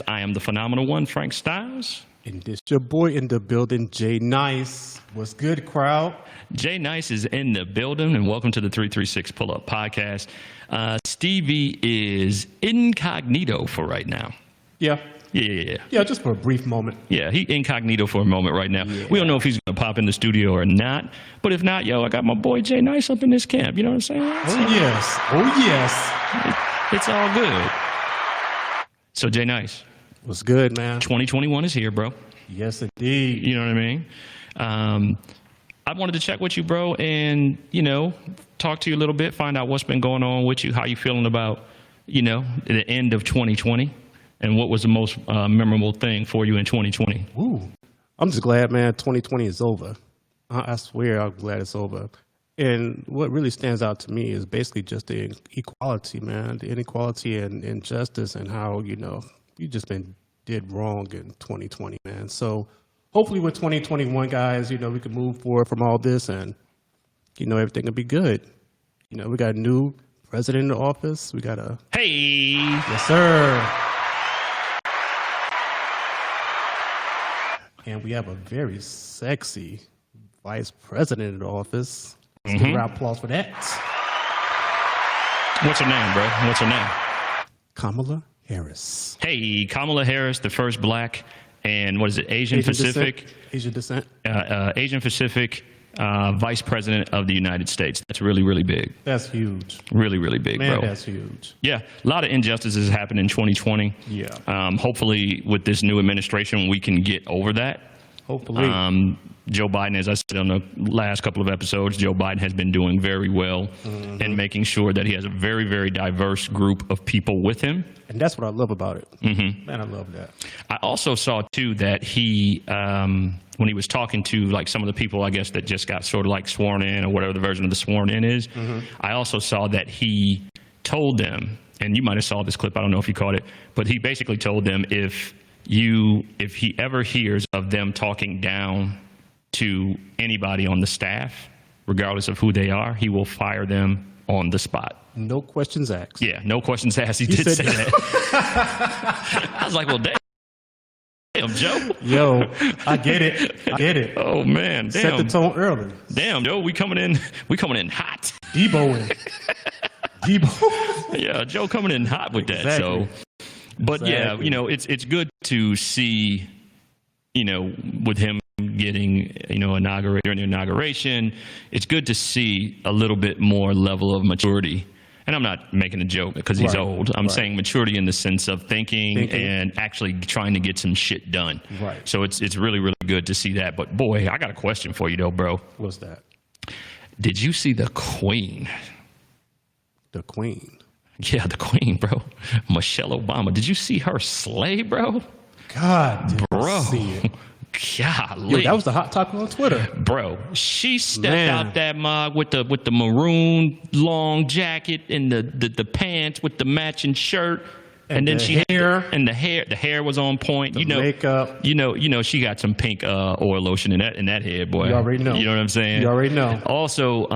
I am the phenomenal one, Frank Styles. And this your boy in the building, J-Nyce. What's good, crowd? J-Nyce is in the building, and welcome to the 336 Pull-Up Podcast. Stevie is incognito for right now. Yeah. Yeah, just for a brief moment. Yeah, he incognito for a moment right now. Yeah. We don't know if he's going to pop in the studio or not. But if not, I got my boy J-Nyce up in this camp. You know what I'm saying? Oh, yes. It's all good. So, J-Nyce. What's good, man? 2021 is here, bro. Yes, indeed. You know what I mean? I wanted to check with you, bro, and, talk to you a little bit, find out what's been going on with you, how you feeling about, the end of 2020. And what was the most memorable thing for you in 2020? Ooh, I'm just glad, man, 2020 is over. I swear I'm glad it's over. And what really stands out to me is basically just the equality, man, the inequality and injustice and how, you just did wrong in 2020, man. So hopefully with 2021, guys, we can move forward from all this and, everything will be good. We got a new president in the office. We got a... Hey! Yes, sir. And we have a very sexy vice president in the office. Let's give a round of applause for that. What's her name, bro? What's her name? Kamala Harris. Hey, Kamala Harris, the first black and Asian Pacific vice president of the United States. That's really, really big. That's huge. Really, really big, man, bro. That's huge. Yeah, a lot of injustices happened in 2020. Yeah. Hopefully, with this new administration, we can get over that. Hopefully. Joe Biden, as I said on the last couple of episodes, Joe Biden has been doing very well in making sure that he has a very, very diverse group of people with him. And that's what I love about it. Man, I love that. I also saw, too, that he, when he was talking to, some of the people, I guess, that just got sort of, sworn in or whatever the version of the sworn in is, I also saw that he told them, and you might have saw this clip, I don't know if you caught it, but he basically told them if he ever hears of them talking down to anybody on the staff, regardless of who they are, he will fire them on the spot. No questions asked. Yeah, no questions asked. He did say that. I was like, well, damn, Joe. Yo, I get it. Oh, man. Damn. Set the tone early. Damn, Joe, we coming in hot. Debo. Yeah, Joe coming in hot with that. Exactly. So, but yeah, it's good to see, with him getting, inaugurated during the inauguration, it's good to see a little bit more level of maturity. And I'm not making a joke because he's old. I'm saying maturity in the sense of thinking and actually trying to get some shit done. Right. So it's really, really good to see that. But boy, I got a question for you though, bro. What's that? Did you see the Queen? The Queen? Yeah, the Queen, bro. Michelle Obama. Did you see her slay, bro? God, bro. See it. Golly. Yo, that was the hot topic on Twitter. Bro, she stepped out that mug with the maroon long jacket and the pants with the matching shirt. And then she hair. And the hair was on point. The makeup. She got some pink oil lotion in that head, boy. You already know. You know what I'm saying? You already know. Also,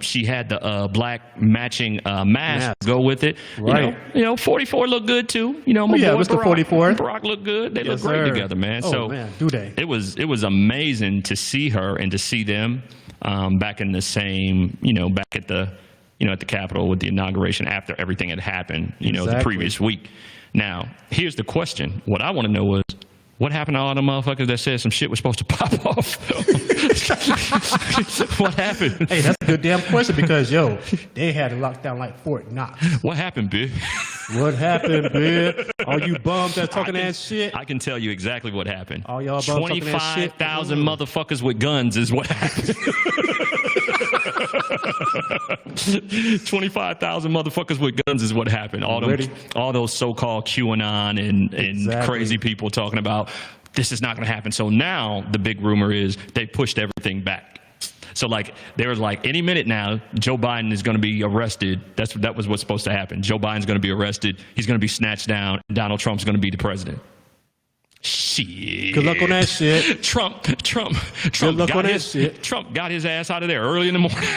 she had the black matching mask to go with it. Right. 44 looked good too. My boy Mr. Barack, 44. Barack looked good. They look great together, man. Oh, so man, do they? It was amazing to see her and to see them back in the same, back at the at the Capitol with the inauguration after everything had happened, the previous week. Now, here's the question. What I want to know was, what happened to all the motherfuckers that said some shit was supposed to pop off? What happened? Hey, that's a good damn question because, they had it locked down like Fort Knox. What happened, bitch? What happened, bitch? All you bums that talking that shit? I can tell you exactly what happened. All y'all bums talking that shit? 25,000 motherfuckers with guns is what happened. 25,000 motherfuckers with guns is what happened. All those so-called QAnon and crazy people talking about this is not going to happen. So now the big rumor is they pushed everything back. So there was any minute now, Joe Biden is going to be arrested. That was what's supposed to happen. Joe Biden's going to be arrested. He's going to be snatched down. And Donald Trump's going to be the president. Shit. Good luck on that shit. Trump Good luck on that shit. Trump got his ass out of there early in the morning.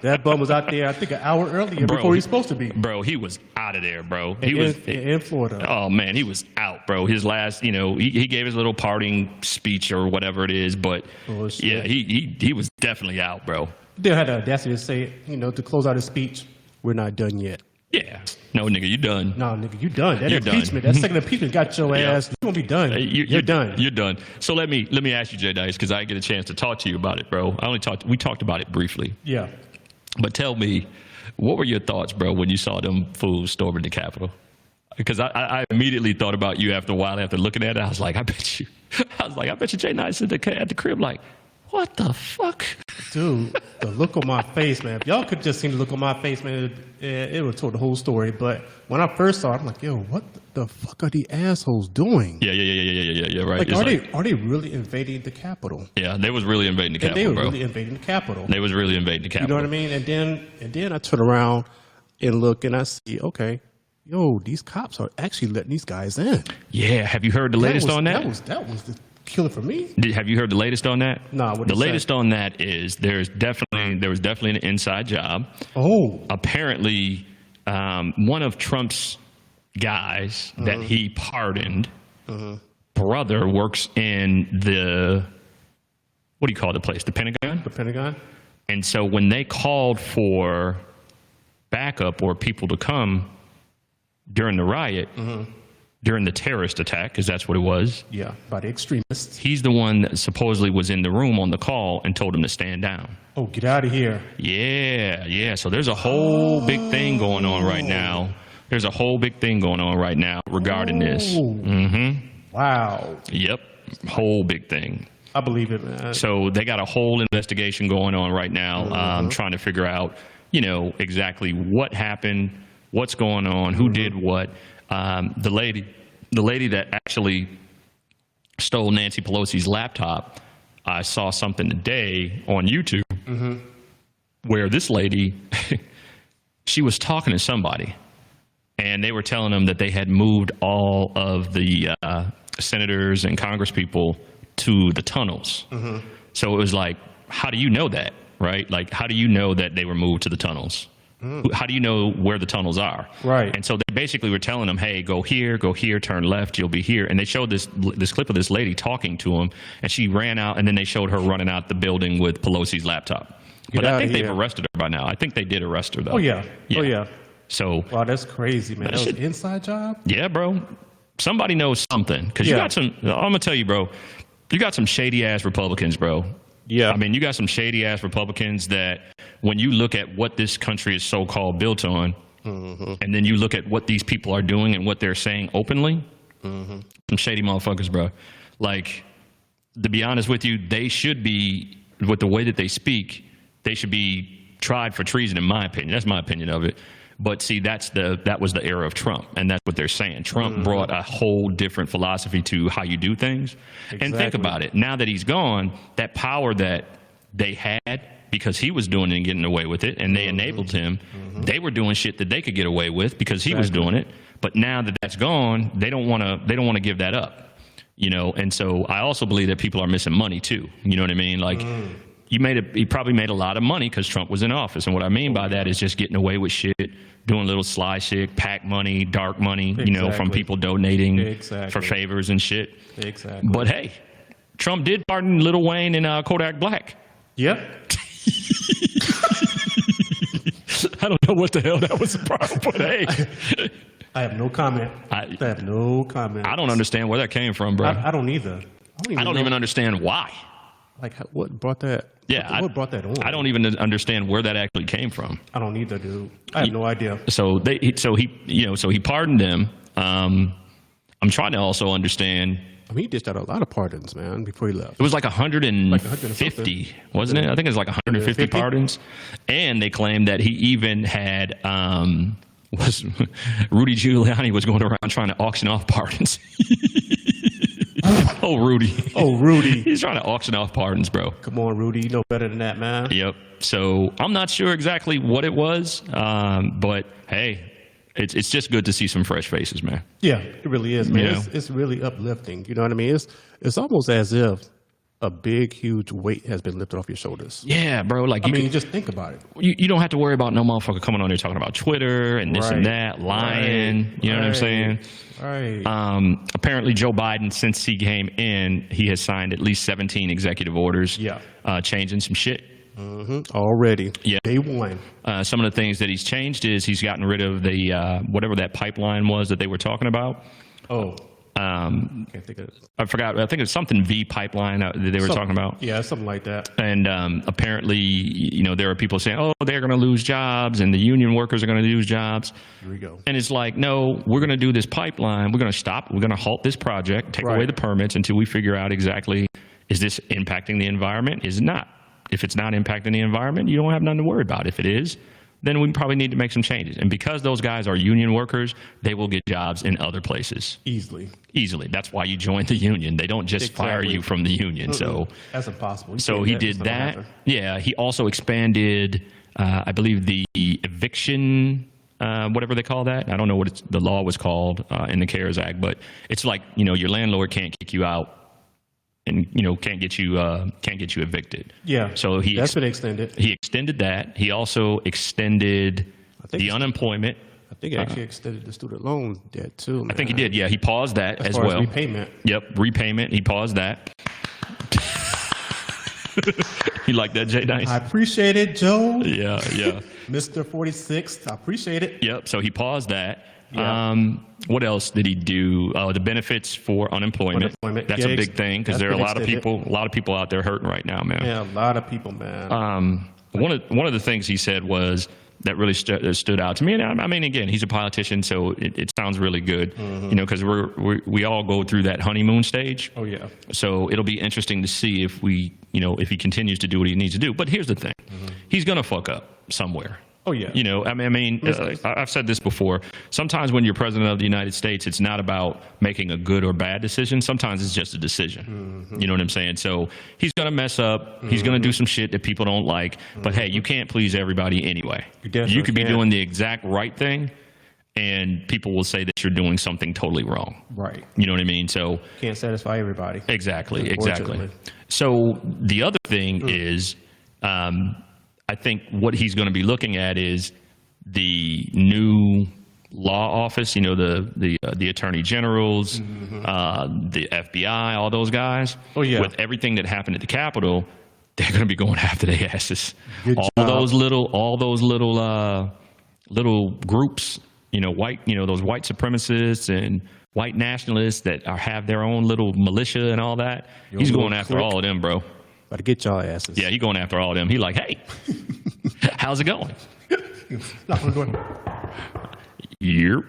That bum was out there, I think, an hour earlier before he's supposed to be. Bro, he was out of there, bro. He in, was in Florida. Oh man, he was out, bro. His last, he gave his little parting speech or whatever it is, but yeah, he was definitely out, bro. They had the audacity to say, to close out his speech, "We're not done yet." Yeah. No, nigga, you done. No, nigga, you done. That You're impeachment, done. that second impeachment got your ass. You won't be done. You're done. You're done. So let me ask you, J-Nyce, because I didn't get a chance to talk to you about it, bro. We talked about it briefly. Yeah. But tell me, what were your thoughts, bro, when you saw them fools storming the Capitol? Because I immediately thought about you after a while after looking at it. I was like, I bet you J-Nyce at the crib like, what the fuck? Dude, the look on my face, man. If y'all could just see the look on my face, man, it would told the whole story. But when I first saw it, I'm like, yo, what the fuck are the assholes doing? Yeah, right. Like, are they really invading the Capitol? Yeah, they was really invading the Capitol, they were bro. really invading the Capitol. They was really invading the Capitol. You know what I mean? And then I turn around and look and I see, okay, yo, these cops are actually letting these guys in. Yeah, have you heard the latest on that? That was the killer for me. Have you heard the latest on that? No. The latest on that is there was definitely an inside job. Oh. Apparently, one of Trump's guys that he pardoned, brother works in the, what do you call the place? The Pentagon? The Pentagon? And so when they called for backup or people to come during the riot, during the terrorist attack, because that's what it was. Yeah, by the extremists. He's the one that supposedly was in the room on the call and told him to stand down. Oh, get out of here. Yeah. So there's a whole big thing going on right now. There's a whole big thing going on right now regarding this. Wow. Yep. Whole big thing. I believe it, man. So they got a whole investigation going on right now, trying to figure out, exactly what happened, what's going on, who did what. The lady that actually stole Nancy Pelosi's laptop, I saw something today on YouTube where this lady, she was talking to somebody, and they were telling them that they had moved all of the senators and congresspeople to the tunnels. So it was like, how do you know that, right? Like, how do you know that they were moved to the tunnels? How do you know where the tunnels are? Right. And so they basically were telling them, hey, go here, turn left, you'll be here. And they showed this clip of this lady talking to him, and she ran out, and then they showed her running out the building with Pelosi's laptop. But I think they've arrested her by now. I think they did arrest her, though. Oh, yeah. So, wow, that's crazy, man. That was an inside job? Yeah, bro. Somebody knows something. Because you got some, I'm going to tell you, bro, you got some shady-ass Republicans, bro. Yeah. I mean, you got some shady-ass Republicans that when you look at what this country is so-called built on, and then you look at what these people are doing and what they're saying openly, some shady motherfuckers, bro. Like, to be honest with you, they should be, with the way that they speak, they should be tried for treason, in my opinion. That's my opinion of it. But see, that was the era of Trump, and that's what they're saying. Trump brought a whole different philosophy to how you do things. Exactly. And think about it. Now that he's gone, that power that they had, because he was doing it and getting away with it, and they enabled him, they were doing shit that they could get away with because he was doing it. But now that that's gone, they don't want to give that up. And so I also believe that people are missing money too. You know what I mean? Like, he probably made a lot of money because Trump was in office. And what I mean by that is just getting away with shit, doing little sly shit, PAC money, dark money, from people donating for favors and shit. Exactly. But hey, Trump did pardon Lil Wayne and Kodak Black. Yep. I don't know what the hell that was about, but hey. I have no comment. I have no comment. I don't understand where that came from, bro. I don't either. I don't even understand why. Like, what brought that? Yeah, what brought that on? I don't even understand where that actually came from. I don't either, dude. I have no idea. So he pardoned them. I'm trying to also understand. I mean, he dished out a lot of pardons, man, before he left. It was like 150, wasn't it? I think it was like 150 pardons. And they claimed that he even had Rudy Giuliani was going around trying to auction off pardons. Oh, Rudy. He's trying to auction off pardons, bro. Come on, Rudy. You know better than that, man. Yep. So I'm not sure exactly what it was, but hey, it's just good to see some fresh faces, man. Yeah, it really is, man. It's really uplifting. You know what I mean? It's almost as if a big, huge weight has been lifted off your shoulders. Yeah, bro. Like, I mean, just think about it. You don't have to worry about no motherfucker coming on there talking about Twitter and this and that, lying. You know what I'm saying? Right. Apparently, Joe Biden, since he came in, he has signed at least 17 executive orders changing some shit. Already. Yeah. Day one. Some of the things that he's changed is he's gotten rid of the whatever that pipeline was that they were talking about. Oh. Can't think of it. I forgot. I think it's something V pipeline that they were talking about. Yeah, something like that. And apparently, there are people saying, "Oh, they're going to lose jobs, and the union workers are going to lose jobs." Here we go. And it's like, no, we're going to do this pipeline. We're going to stop. We're going to halt this project, take away the permits until we figure out exactly, is this impacting the environment? Is it not? If it's not impacting the environment, you don't have nothing to worry about. If it is, then we probably need to make some changes. And because those guys are union workers, they will get jobs in other places. Easily. That's why you joined the union. They don't just fire you from the union. So that's impossible. So he did that. Yeah. He also expanded, I believe, the eviction, whatever they call that. I don't know what the law was called in the CARES Act, but it's like, your landlord can't kick you out and can't get you evicted. Yeah. So that's been extended. He extended that. He also extended the unemployment. I think he actually extended the student loan debt too. Man. I think he did. Yeah, he paused that as well. As repayment. Yep, repayment. He paused that. You like that, J-Nyce? I appreciate it, Joe. Yeah. Mr. 46, I appreciate it. Yep. So he paused that. Yeah. What else did he do? The benefits for unemployment. That's a big thing because there are a lot of people out there hurting right now, man. Yeah, a lot of people, man. One of the things he said was that really stood out to me. And I mean, again, he's a politician, so it sounds really good, because we all go through that honeymoon stage. Oh yeah. So it'll be interesting to see if if he continues to do what he needs to do. But here's the thing, he's gonna fuck up somewhere. Oh yeah. I've said this before. Sometimes when you're president of the United States, it's not about making a good or bad decision. Sometimes it's just a decision. You know what I'm saying? So he's going to mess up. He's going to do some shit that people don't like. But hey, you can't please everybody anyway. You could be doing the exact right thing, and people will say that you're doing something totally wrong. Right. You know what I mean? So can't satisfy everybody. Exactly. So the other thing is, I think what he's going to be looking at is the new law office, the attorney generals, the FBI, all those guys. Oh yeah. With everything that happened at the Capitol, they're going to be going after their asses. All those little groups, those white supremacists and white nationalists that have their own little militia and all that. He's going after all of them, bro. About to get y'all asses. Yeah, he's going after all of them. He like, hey, how's it going? Yep.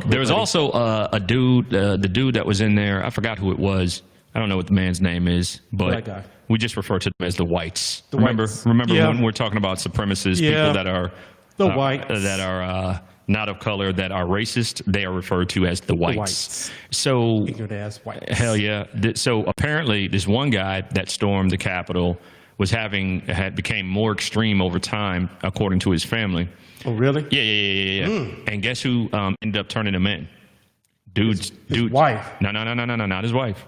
There was also a dude, the dude that was in there. I forgot who it was. I don't know what the man's name is, but we just refer to them as the whites. Remember when we're talking about supremacists, people that are that are not of color, that are racist, they are referred to as the whites. So, ignorant ass whites. Hell yeah. So apparently this one guy that stormed the Capitol became more extreme over time, according to his family. Oh, really? Yeah. And guess who ended up turning him in? His wife. No, not his wife.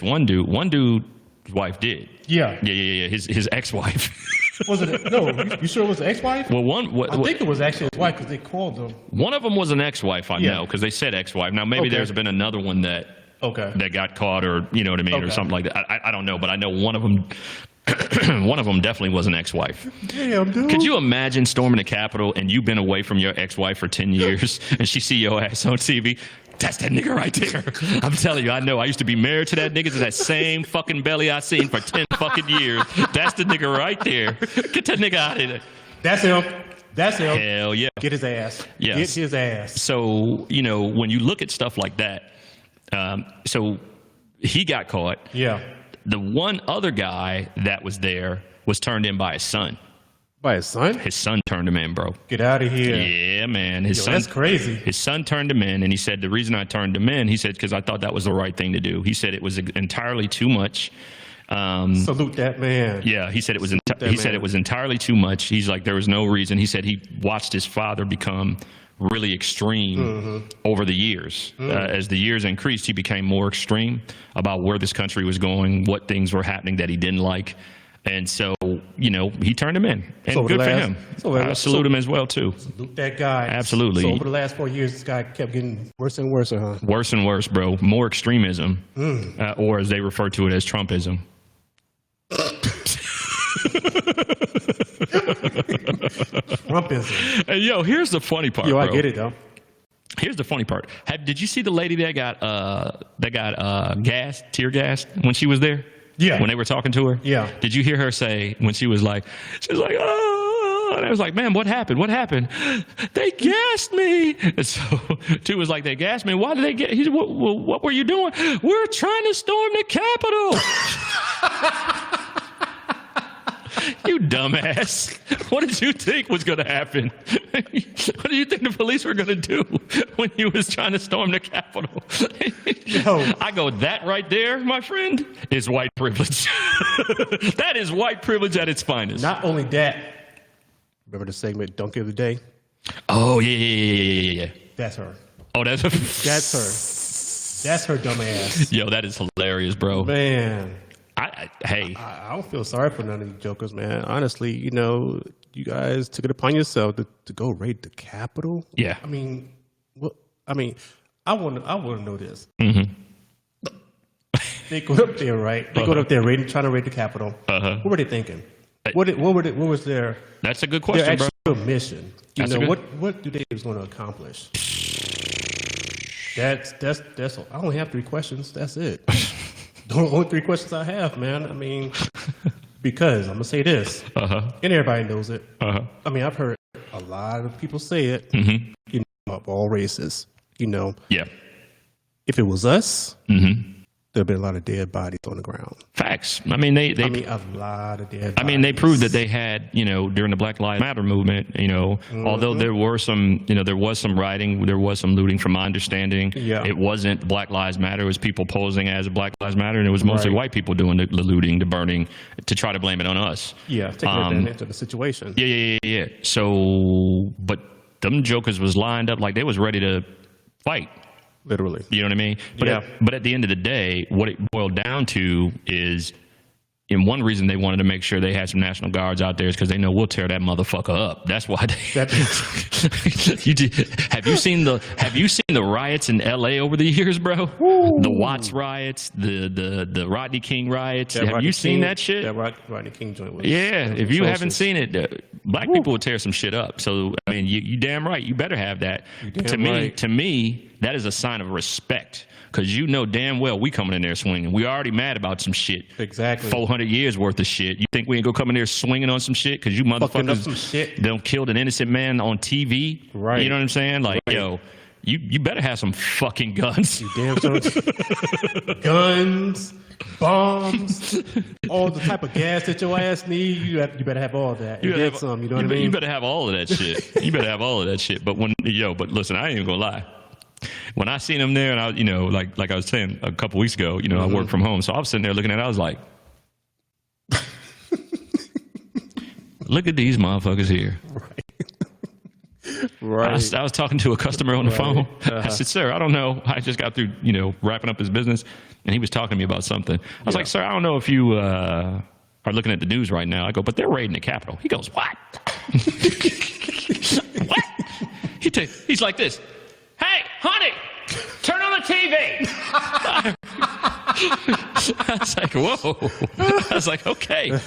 One dude's wife did. Yeah. His ex-wife. Was it? No, you sure it was the ex-wife? Well, I think it was actually his wife because they called them. One of them was an ex-wife, I know, because they said ex-wife. Now, maybe there's been another one that got caught, or you know what I mean, or something like that. I don't know, but I know one of them. One of them definitely was an ex-wife. Damn, dude. Could you imagine storming the Capitol and you've been away from your ex-wife for 10 years and she see your ass on TV? That's that nigga right there. I'm telling you, I know. I used to be married to that nigga, to that same fucking belly I seen for 10 fucking years. That's the nigga right there. Get that nigga out of there. That's him. Hell yeah. Get his ass. Yes. Get his ass. So, when you look at stuff like that, so he got caught. Yeah. The one other guy that was there was turned in by his son. By his son? His son turned him in, bro. Get out of here. Yeah, man. His son. That's crazy. His son turned him in, and he said, the reason I turned him in, he said, because I thought that was the right thing to do. He said it was entirely too much. Salute that man. Yeah, he said it was. He said it was entirely too much. He's like, there was no reason. He said he watched his father become really extreme over the years. As the years increased, he became more extreme about where this country was going, what things were happening that he didn't like. And so, you know, he turned him in. And good for him. I salute him as well, too. Salute that guy. Absolutely. So over the last 4 years, this guy kept getting worse and worse, huh? Worse and worse, bro. More extremism, or as they refer to it as Trumpism. Trumpism. Hey, yo, here's the funny part, Yo, bro. I get it, though. Here's the funny part. Did you see the lady that got tear gassed when she was there? Yeah. When they were talking to her? Yeah. Did you hear her say when she was like, oh, and I was like, ma'am, what happened? What happened? They gassed me. And so two was like, they gassed me. Why did they get? He said, what were you doing? We're trying to storm the Capitol. You dumbass. What did you think was going to happen? What do you think the police were going to do when you was trying to storm the Capitol? Yo. I go, that right there, my friend, is white privilege. That is white privilege at its finest. Not only that, remember the segment, Donkey of the Day? Oh, yeah. That's her. Oh, that's her. That's her dumb ass. Yo, that is hilarious, bro. Man. Hey. I don't feel sorry for none of these jokers, man. Honestly, you know, you guys took it upon yourself to go raid the Capitol. Yeah. I mean, what? I mean, I want to know this. Mm-hmm. They go up there, right? They go up there trying to raid the Capitol. What were they thinking? What was their? That's a good question, their bro. Mission. You know, what do they was going to accomplish? That's. I only have 3 questions. That's it. The only 3 questions I have, man. I mean, because I'm gonna say this, and everybody knows it. I mean, I've heard a lot of people say it. You know, of all races. You know. Yeah. If it was us, there'd be a lot of dead bodies on the ground. Facts. I mean, they a lot of dead bodies. I mean, they proved that they had, you know, during the Black Lives Matter movement, you know, although there was some rioting, there was some looting from my understanding. Yeah. It wasn't Black Lives Matter. It was people posing as Black Lives Matter, and it was mostly white people doing the looting, the burning, to try to blame it on us. Yeah, taking advantage of the situation. Yeah. So, but them jokers was lined up like they was ready to fight. Literally. You know what I mean? But at the end of the day, what it boiled down to is, and one reason they wanted to make sure they had some National Guards out there is because they know we'll tear that motherfucker up. That's why they. Have you seen the riots in L.A. over the years, bro? Woo. The Watts riots, the Rodney King riots. Have you seen that shit? That Rodney King joint was. Yeah, if you haven't seen it, black people will tear some shit up. So I mean, you damn right. You better have that. To me, that is a sign of respect. Because you know damn well we coming in there swinging. We already mad about some shit. Exactly. 400 years worth of shit. You think we ain't gonna come in there swinging on some shit? Because you motherfuckers done killed an innocent man on TV. Right. You know what I'm saying? Like, yo, you better have some fucking guns. You damn sure. Guns, bombs, all the type of gas that your ass need. You better have all that. You get some. You know what I mean? You better have all of that shit. You better have all of that shit. But but listen, I ain't even gonna lie. When I seen him there, and I, you know, like I was saying a couple weeks ago, you know, I work from home, so I was sitting there looking at it. I was like, "Look at these motherfuckers here." Right. I was talking to a customer on the phone. I said, "Sir, I don't know. I just got through, you know, wrapping up his business, and he was talking to me about something." I was like, "Sir, I don't know if you are looking at the news right now." I go, "But they're raiding the Capitol." He goes, "What?" What? He's like this. Hey, honey, turn on the TV. I was like, whoa. I was like, okay.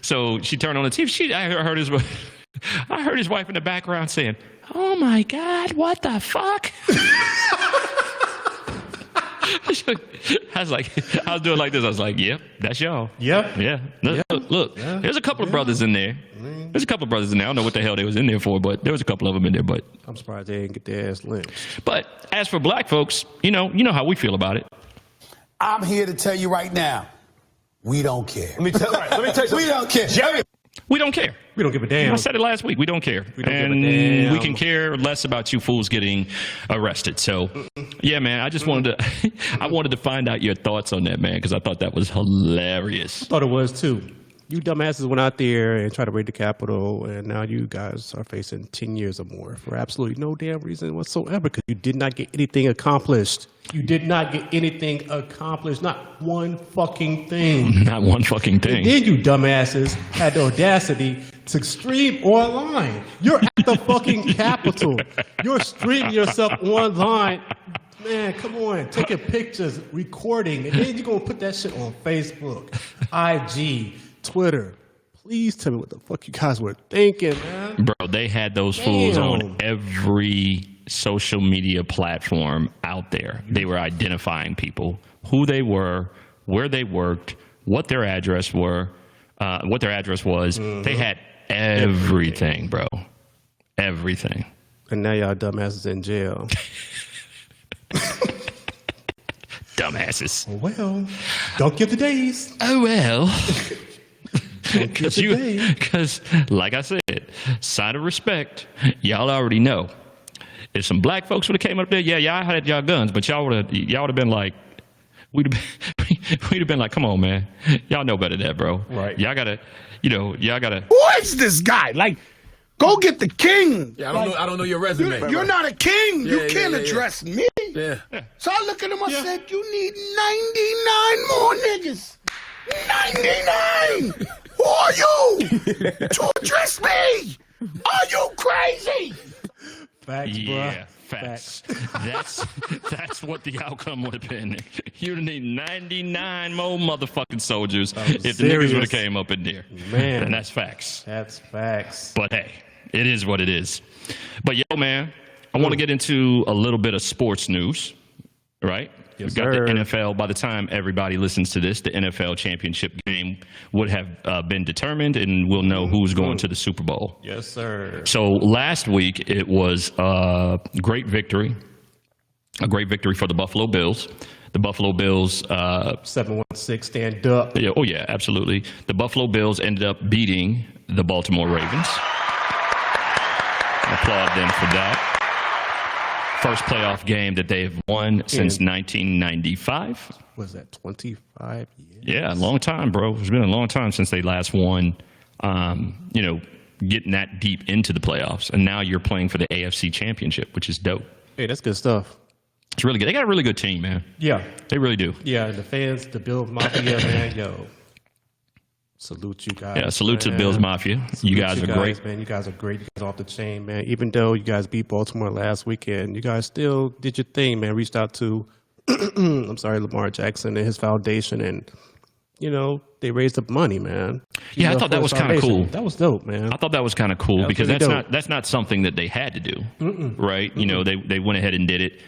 So she turned on the TV. I heard his wife in the background saying, "Oh my God, what the fuck?" I was like, I was doing like this. I was like, "Yep, that's y'all." Yep. Yeah. Look, there's a couple of brothers in there. There's a couple of brothers in there. I don't know what the hell they was in there for, but there was a couple of them in there. But I'm surprised they didn't get their ass lynched. But as for black folks, you know how we feel about it. I'm here to tell you right now, we don't care. Let me tell you. We don't care. Jerry. We don't care. We don't give a damn. I said it last week. We don't care. We don't give a damn. We can care less about you fools getting arrested. So, yeah, man, I just wanted to find out your thoughts on that, man, because I thought that was hilarious. I thought it was too. You dumbasses went out there and tried to raid the Capitol, and now you guys are facing 10 years or more for absolutely no damn reason whatsoever because you did not get anything accomplished. You did not get anything accomplished. Not one fucking thing. Not one fucking thing. And then you dumbasses had the audacity to stream online. You're at the fucking Capitol. You're streaming yourself online. Man, come on, taking pictures, recording, and then you're going to put that shit on Facebook, IG, Twitter. Please tell me what the fuck you guys were thinking, man. Bro, they had those fools on every social media platform out there. They were identifying people, who they were, where they worked, what their address was. They had everything, bro. Everything. And now y'all dumbasses in jail. Dumbasses. Well, don't give the days. Oh, well. Don't give the days. Because, like I said, sign of respect, y'all already know. If some black folks would have came up there, yeah, y'all had y'all guns, but y'all would have been like, we'd have been like, come on, man. Y'all know better than that, bro. Right. Y'all gotta. Who is this guy? Like, go get the king. Yeah, I don't know your resume. You're not a king. You Yeah, can't yeah. address me. Yeah. So I look at him, I said, you need 99 more niggas. 99! Who are you to address me? Are you crazy? Facts, Yeah, bruh. facts. That's what the outcome would have been. You'd need 99 more motherfucking soldiers if the niggas serious. would have came up in there. Man. And that's facts. That's facts. But hey, it is what it is. But yo, man, I want to get into a little bit of sports news, right? Yes, We got sir. the NFL. By the time everybody listens to this, the NFL championship game would have been determined, and we'll know who's going to the Super Bowl. Yes, sir. So last week it was a great victory for the Buffalo Bills. The Buffalo Bills. 716, stand up. Yeah, oh yeah, absolutely. The Buffalo Bills ended up beating the Baltimore Ravens. Applaud them for that. First playoff game that they have won since 1995. Was that 25 years? Yeah, a long time, bro. It's been a long time since they last won, getting that deep into the playoffs. And now you're playing for the AFC Championship, which is dope. Hey, that's good stuff. It's really good. They got a really good team, man. Yeah. They really do. Yeah, the fans, the Bill Mafia, man, yo. Salute you guys. Yeah, salute to man. Bills Mafia. You Salute guys are great. Man. You guys are great. You guys are off the chain, man. Even though you guys beat Baltimore last weekend, you guys still did your thing, man. Reached out to, Lamar Jackson and his foundation, and they raised up money, man. Yeah, I thought that was kind of cool. That was dope, man. I thought that was kind of cool because really dope. that's not something that they had to do, right? You know, they went ahead and did it.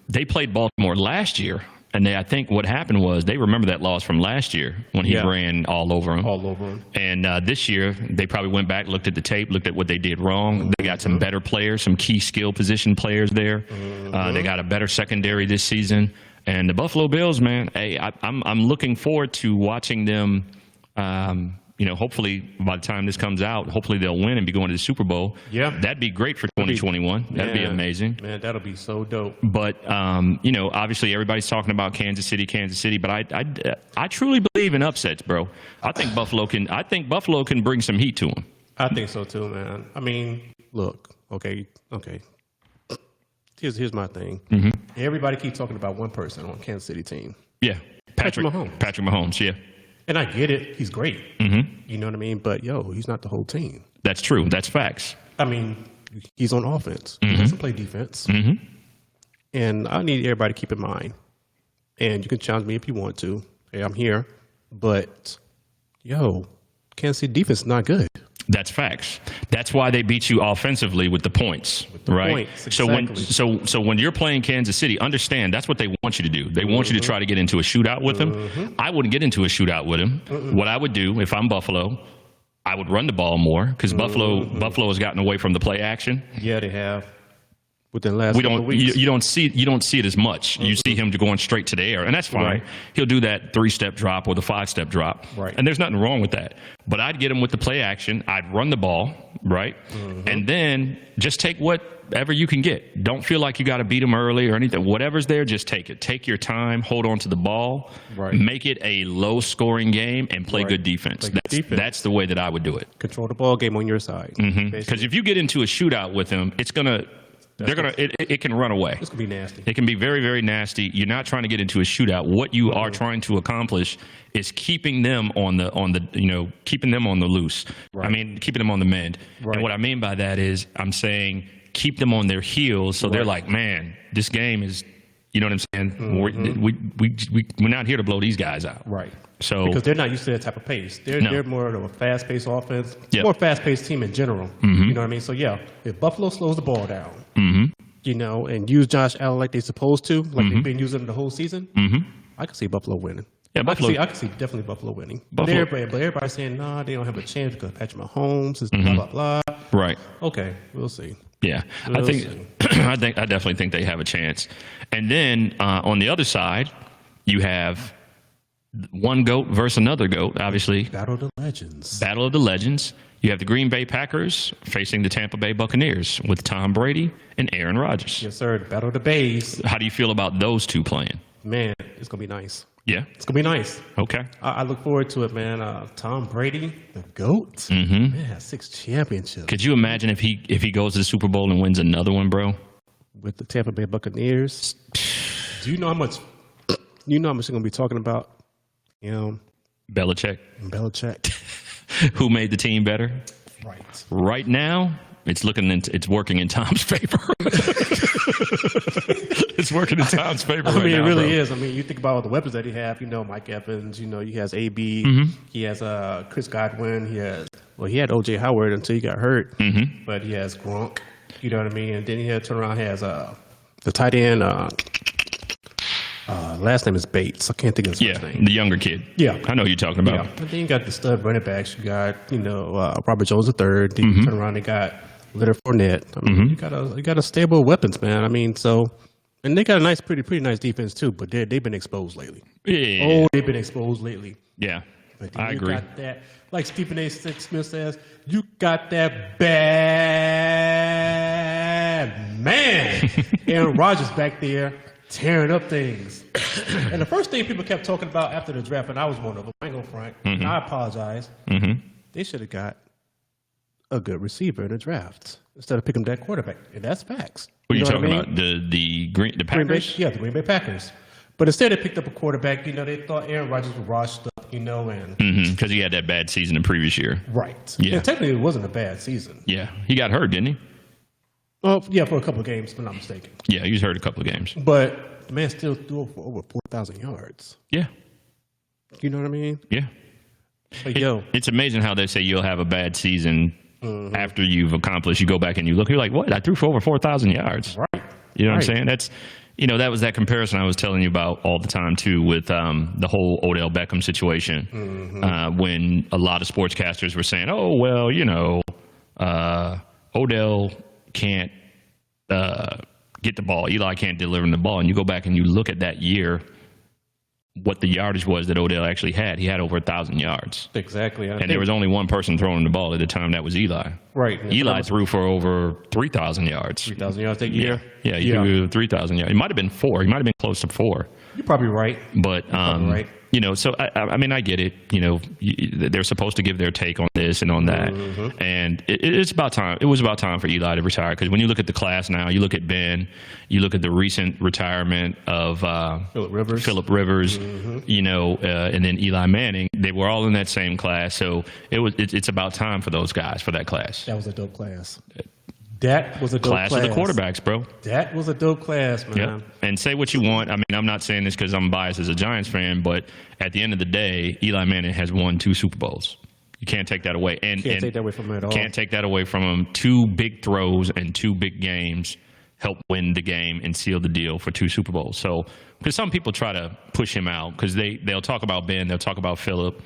They played Baltimore last year, and I think what happened was they remember that loss from last year when he ran all over them. And this year they probably went back, looked at the tape, looked at what they did wrong. They got some better players, some key skill position players there. They got a better secondary this season. And the Buffalo Bills, man, hey, I'm looking forward to watching them. Hopefully by the time this comes out, hopefully they'll win and be going to the Super Bowl. Yeah. That'd be great for 2021. That'd be amazing. Man, that'll be so dope. But, obviously everybody's talking about Kansas City, but I truly believe in upsets, bro. I think Buffalo can bring some heat to them. I think so too, man. I mean, look, okay. Here's my thing. Everybody keeps talking about one person on Kansas City team. Yeah. Patrick Mahomes. Patrick Mahomes, yeah. And I get it. He's great. You know what I mean? But, he's not the whole team. That's true. That's facts. I mean, he's on offense. He doesn't play defense. And I need everybody to keep in mind. And you can challenge me if you want to. Hey, I'm here. But, Kansas City defense is not good. That's facts. That's why they beat you offensively with the points, right? Points, exactly. So when you're playing Kansas City, understand that's what they want you to do. They want you to try to get into a shootout with them. I wouldn't get into a shootout with them. What I would do if I'm Buffalo, I would run the ball more because Buffalo has gotten away from the play action. Yeah, they have. Within the last couple of weeks. You don't see it as much. You see him going straight to the air, and that's fine. Right. He'll do that 3-step drop or the 5-step drop, Right. and there's nothing wrong with that. But I'd get him with the play action. I'd run the ball. right? And then just take whatever you can get. Don't feel like you got to beat them early or anything. Whatever's there, just take it. Take your time, hold on to the ball, make it a low-scoring game, and play good defense. That's the way that I would do it. Control the ball game on your side. Because if you get into a shootout with them, it can run away. It's gonna be nasty. It can be very, very nasty. You're not trying to get into a shootout. What you are trying to accomplish is keeping them on the keeping them on the loose. I mean, keeping them on the mend. And what I mean by that is I'm saying keep them on their heels so they're like, man, this game is, you know what I'm saying? We're not here to blow these guys out. Right. So because they're not used to that type of pace. They're more of a fast-paced offense, more fast-paced team in general. You know what I mean? So yeah, if Buffalo slows the ball down, you know, and use Josh Allen like they're supposed to, like they've been using him the whole season, I can see Buffalo winning. Yeah, Buffalo. I can see definitely Buffalo winning. But everybody's saying, nah, they don't have a chance because Patrick Mahomes is blah blah blah. Right. Okay, we'll see. Yeah, I definitely think they have a chance. And then on the other side, you have one GOAT versus another GOAT, obviously. Battle of the Legends. Battle of the Legends. You have the Green Bay Packers facing the Tampa Bay Buccaneers with Tom Brady and Aaron Rodgers. Yes, sir. Battle of the Bays. How do you feel about those two playing? Man, it's going to be nice. Yeah? It's going to be nice. Okay. I look forward to it, man. Tom Brady, the GOAT, man, has 6 championships. Could you imagine if he goes to the Super Bowl and wins another one, bro? With the Tampa Bay Buccaneers. Do you know how much they're going to be talking about? You know, Belichick. Belichick. Who made the team better? Right. Right now, it's working in Tom's favor. It's working in Tom's favor. I mean, right now, it really bro. is. I mean, you think about all the weapons that he have. You know, Mike Evans. You know, he has AB. He has Chris Godwin. He had O.J. Howard until he got hurt. But he has Gronk. You know what I mean? And then he had turn around. He has the tight end. Last name is Bates. I can't think of his first name. The younger kid. Yeah. I know who you're talking about. Yeah. And then you got the stud running backs. You got, Robert Jones III. Then you turn around and got Leonard Fournette. I mean, you got a stable of weapons, man. I mean, and they got a pretty nice defense too. But they've been exposed lately. Yeah. Oh, they've been exposed lately. Yeah. But then I you agree. got that, like Stephen A. Smith says, you got that bad man. Aaron Rodgers back there tearing up things. And the first thing people kept talking about after the draft, and I was one of them, I ain't gonna front, and I apologize, they should have got a good receiver in the draft instead of picking that quarterback. And that's facts. What are you know talking I mean? about? The Green Bay, Packers? the Green Bay Packers. But instead they picked up a quarterback, they thought Aaron Rodgers was washed up, and Because he had that bad season the previous year. right. Yeah. And technically it wasn't a bad season. Yeah. He got hurt, didn't he? Oh, yeah, for a couple of games, if I'm not mistaken. Yeah, he was hurt a couple of games. But the man still threw for over 4,000 yards. Yeah. You know what I mean? Yeah. Like, It's amazing how they say you'll have a bad season after you've accomplished. You go back and you look, you're like, what? I threw for over 4,000 yards. Right. You know what I'm saying? That's, that was that comparison I was telling you about all the time, too, with the whole Odell Beckham situation. When a lot of sportscasters were saying, oh, well, Odell can't get the ball. Eli can't deliver him the ball. And you go back and you look at that year, what the yardage was that Odell actually had. He had over 1,000 yards. Exactly. And there was only one person throwing the ball at the time. That was Eli. Right. Eli threw for over 3,000 yards. 3,000 yards that year? Yeah, he threw 3,000 yards. It might have been 4. He might have been close to 4. You're probably right. But, right. So I mean, I get it. They're supposed to give their take on this and on that. And it's about time. It was about time for Eli to retire. Because when you look at the class now, you look at Ben, you look at the recent retirement of Phillip Rivers, and then Eli Manning. They were all in that same class. So it's about time for those guys, for that class. That was a dope class. That was a dope class. Of the quarterbacks, bro. That was a dope class, man. Yep. And say what you want. I mean, I'm not saying this because I'm biased as a Giants fan, but at the end of the day, Eli Manning has won 2 Super Bowls. You can't take that away. And can't take that away from him at all. Can't take that away from him. 2 big throws and 2 big games helped win the game and seal the deal for 2 Super Bowls. So, because some people try to push him out because they'll talk about Ben, they'll talk about Phillip.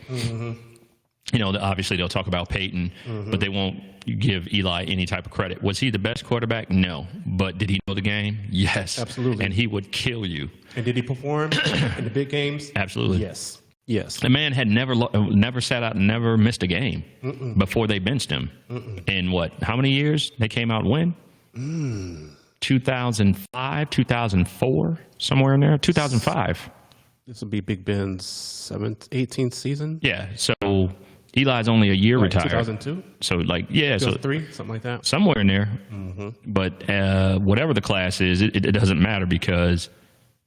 Obviously they'll talk about Peyton, but they won't give Eli any type of credit. Was he the best quarterback? No. But did he know the game? Yes. Absolutely. And he would kill you. And did he perform in the big games? Absolutely. Yes. Yes. The man had never sat out and never missed a game before they benched him. In what? How many years they came out and win? 2005, 2004, somewhere in there. 2005. This will be Big Ben's 18th season. Yeah. So Eli's only a year retired. 2002. So like, yeah. So 2003, something like that. somewhere in there. But whatever the class is, it doesn't matter because,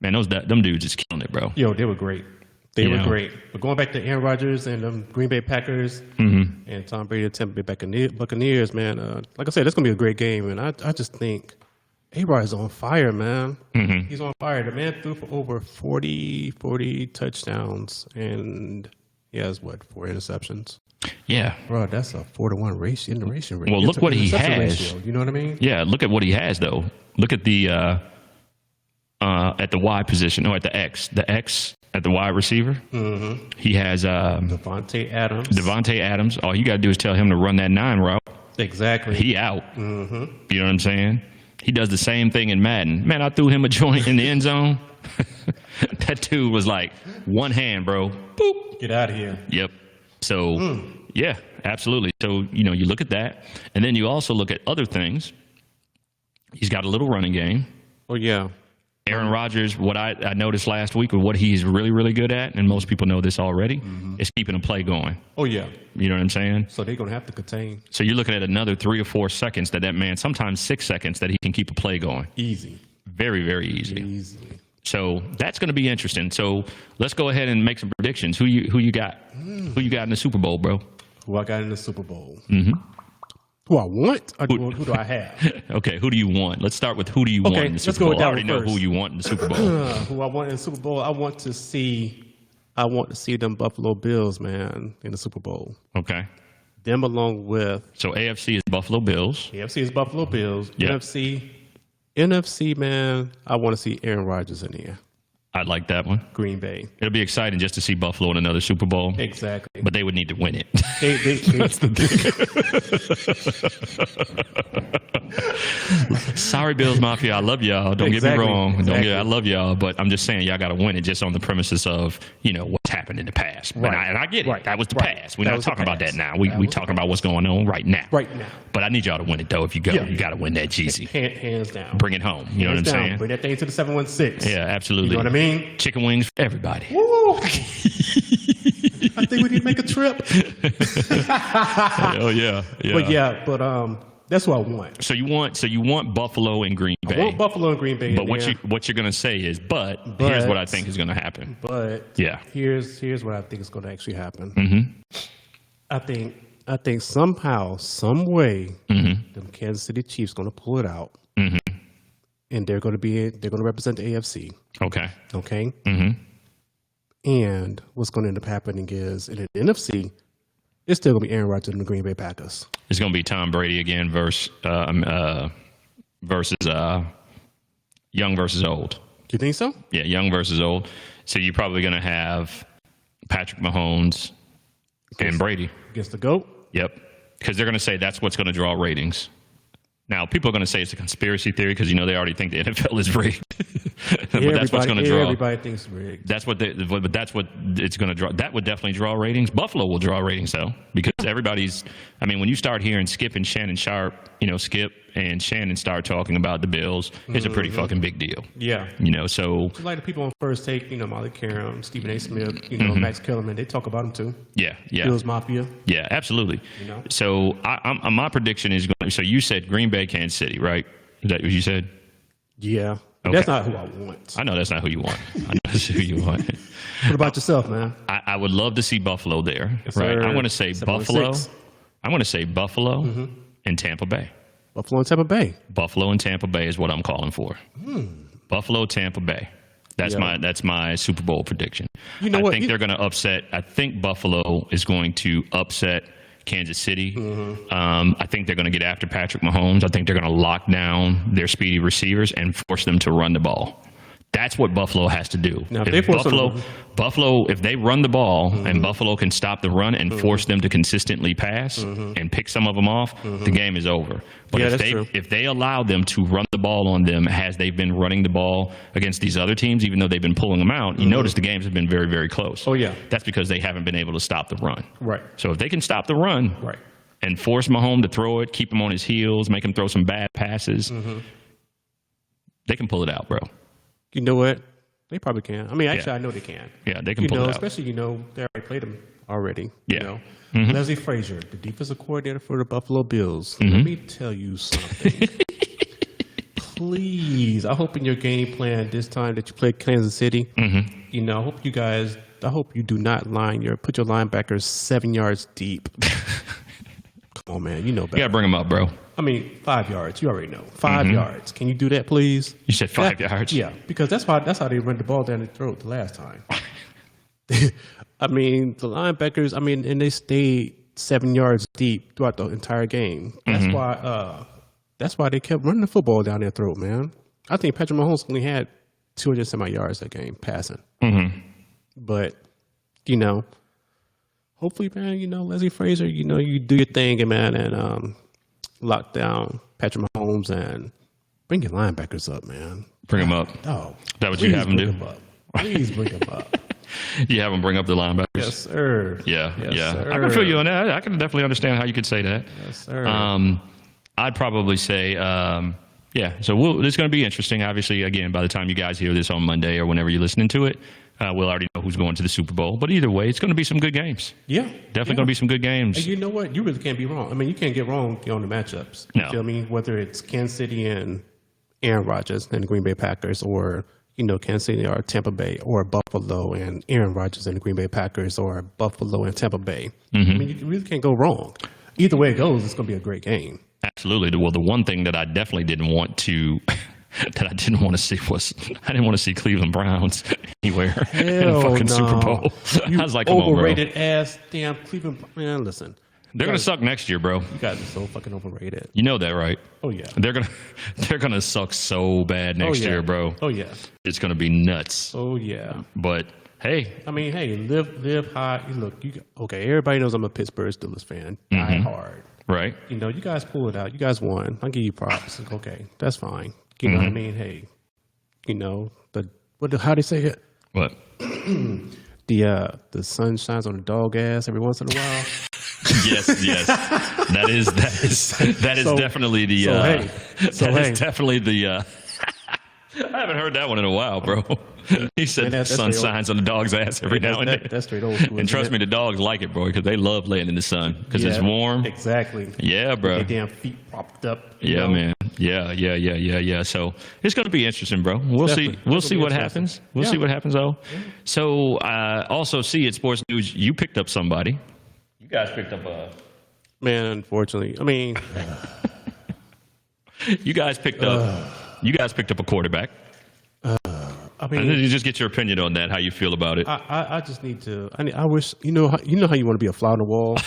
man, them dudes is killing it, bro. Yo, they were great. They were great. But going back to Aaron Rodgers and Green Bay Packers and Tom Brady and Tampa Bay Buccaneers, man, like I said, it's going to be a great game. And I just think A-Rod is on fire, man. He's on fire. The man threw for over 40 touchdowns. And he has, 4 interceptions? Yeah. Bro, that's a 4-to-1 ratio. Well, look what he has. Ratio, you know what I mean? Yeah, look at what he has, though. Look at the at the Y position, or at the X. The X at the wide receiver. He has Devontae Adams. All you got to do is tell him to run that 9 route. Exactly. He out. You know what I'm saying? He does the same thing in Madden. Man, I threw him a joint in the end zone. That dude was like, one hand, bro. Boop. Get out of here. Yep. So, yeah, absolutely. So, you look at that. And then you also look at other things. He's got a little running game. Oh, yeah. Aaron Rodgers, what I noticed last week, or what he's really, really good at, and most people know this already, is keeping a play going. Oh, yeah. You know what I'm saying? So they're going to have to contain. So you're looking at another 3 or 4 seconds that man, sometimes 6 seconds, that he can keep a play going. Easy. Very, very easy. So that's going to be interesting. So let's go ahead and make some predictions. Who you got? Who you got in the Super Bowl, bro? Who I got in the Super Bowl? Who I want? Or who do I have? Okay, who do you want? Let's start with who do you want in the Super Bowl. I already know who you want in the Super Bowl. Who I want in the Super Bowl? I want to see them Buffalo Bills, man, in the Super Bowl. Okay. Them along with. So AFC is Buffalo Bills. AFC is Buffalo Bills. Yep. NFC, man, I want to see Aaron Rodgers in here. I'd like that one. Green Bay. It'll be exciting just to see Buffalo in another Super Bowl. Exactly. But they would need to win it. That's the thing. Sorry, Bills Mafia. I love y'all. Don't get me wrong. I love y'all. But I'm just saying, y'all got to win it just on the premises of, what's happened in the past. And I get it. That was the past. We're not talking about that now. We talking about what's going on right now. Right now. But I need y'all to win it, though. If you go, you got to win that Jeezy. Hands down. Bring it home. You know what I'm saying? Bring that thing to the 716. Yeah, absolutely. You know what I mean? Chicken wings for everybody. Woo! I think we need to make a trip. Oh yeah. But that's what I want. So you want Buffalo and Green Bay. I want Buffalo and Green Bay. But what you're gonna say is, but here's what I think is gonna happen. But yeah, here's what I think is gonna actually happen. I think somehow, some way, the Kansas City Chiefs gonna pull it out, and they're gonna represent the AFC. Okay. And what's going to end up happening is in the NFC, it's still going to be Aaron Rodgers and the Green Bay Packers. It's going to be Tom Brady again versus young versus old. Do you think so? Yeah, young versus old. So you're probably going to have Patrick Mahomes and Brady against the GOAT. Yep, because they're going to say that's what's going to draw ratings. Now, people are going to say it's a conspiracy theory because, they already think the NFL is rigged. But that's what's going to draw. Everybody thinks it's rigged. That's what it's going to draw. That would definitely draw ratings. Buffalo will draw ratings, though, because everybody's, when you start hearing Skip and Shannon Sharp, Skip and Shannon start talking about the Bills, it's a pretty fucking big deal. Yeah. So. Just like the people on First Take, Molly Karam, Stephen A. Smith, Max Kellerman, they talk about them too. Yeah. Bills Mafia. Yeah, absolutely. So my prediction is going to, so you said Green Bay, Kansas City, right? Is that what you said? Yeah. Okay. That's not who I want. I know that's not who you want. I know that's who you want. What about yourself, man? I would love to see Buffalo there, yes, right? Sir. I want to say Buffalo. I want to say Buffalo and Tampa Bay. Buffalo and Tampa Bay. Buffalo and Tampa Bay is what I'm calling for. Buffalo, Tampa Bay. That's my Super Bowl prediction. I think they're going to upset. I think Buffalo is going to upset Kansas City. I think they're going to get after Patrick Mahomes. I think they're going to lock down their speedy receivers and force them to run the ball. That's what Buffalo has to do. Now, If Buffalo, if they run the ball and Buffalo can stop the run and force them to consistently pass and pick some of them off, the game is over. But if they allow them to run the ball on them as they've been running the ball against these other teams, even though they've been pulling them out, you notice the games have been very, very close. Oh, yeah. That's because they haven't been able to stop the run. Right. So if they can stop the run Right. and force Mahomes to throw it, keep him on his heels, make him throw some bad passes, they can pull it out, bro. You know what? They probably can. I mean, actually, I know they can. Yeah, they can pull it out. Especially, they already played them already. Yeah. Leslie Frazier, the defensive coordinator for the Buffalo Bills. Let me tell you something. Please, I hope in your game plan this time that you play Kansas City, I hope you do not put your linebackers 7 yards deep. Come on, man. You know better. You got to bring them up, bro. I mean, 5 yards. You already know. 5 yards. Can you do that, please? You said 5 yards? Yeah, because that's how they run the ball down the throat the last time. I mean, the linebackers, and they stayed 7 yards deep throughout the entire game. That's why they kept running the football down their throat, man. I think Patrick Mahomes only had 200 some yards that game passing. But, hopefully, man, Leslie Frazier, you do your thing, man, and lock down Patrick Mahomes and bring your linebackers up, man. Bring them up. Oh, is that what you have them do? Please bring them up. You have them bring up the linebackers? Yes, sir. Yeah, yes, Sir. I can feel you on that. I can definitely understand how you could say that. Yes, sir. I'd probably say, so it's going to be interesting. Obviously, again, by the time you guys hear this on Monday or whenever you're listening to it, we'll already know who's going to the Super Bowl. But either way, it's going to be some good games. Yeah. Definitely going to be some good games. And you know what? You really can't be wrong. I mean, you can't get wrong on the matchups. You feel me? Whether it's Kansas City and Aaron Rodgers and the Green Bay Packers, or, Kansas City or Tampa Bay, or Buffalo and Aaron Rodgers and the Green Bay Packers, or Buffalo and Tampa Bay. I mean, you really can't go wrong. Either way it goes, it's going to be a great game. Absolutely. Well, the one thing that I definitely didn't want to see was I didn't want to see Cleveland Browns anywhere in the fucking Super Bowl. I was like, come on, bro. Overrated ass damn Cleveland. Man, listen. They're going to suck next year, bro. You guys are so fucking overrated. You know that, right? Oh, yeah. They're gonna suck so bad next year, bro. Oh, yeah. It's going to be nuts. Oh, yeah. But, hey. I mean, hey, live high. Look, everybody knows I'm a Pittsburgh Steelers fan. Die hard. Right. You guys pulled it out. You guys won. I'll give you props. Okay, that's fine. You know what I mean? Hey, how they say it? What? The sun shines on the dog ass every once in a while. Yes. That is definitely the. Definitely the. I haven't heard that one in a while, bro. He said the sun shines on the dog's ass every now and then. That's straight old school. And trust me, the dogs like it, bro, because they love laying in the sun because it's warm. Exactly. Yeah, bro. Their damn feet propped up. Yeah, man. Yeah. So it's going to be interesting, bro. We'll see what happens. We'll see what happens, though. Yeah. So also, in sports news, you picked up somebody. You guys picked up a. Man, unfortunately, I mean, you guys picked up a quarterback. I mean, you just get your opinion on that. How you feel about it? I just need to. I wish how you want to be a fly on the wall.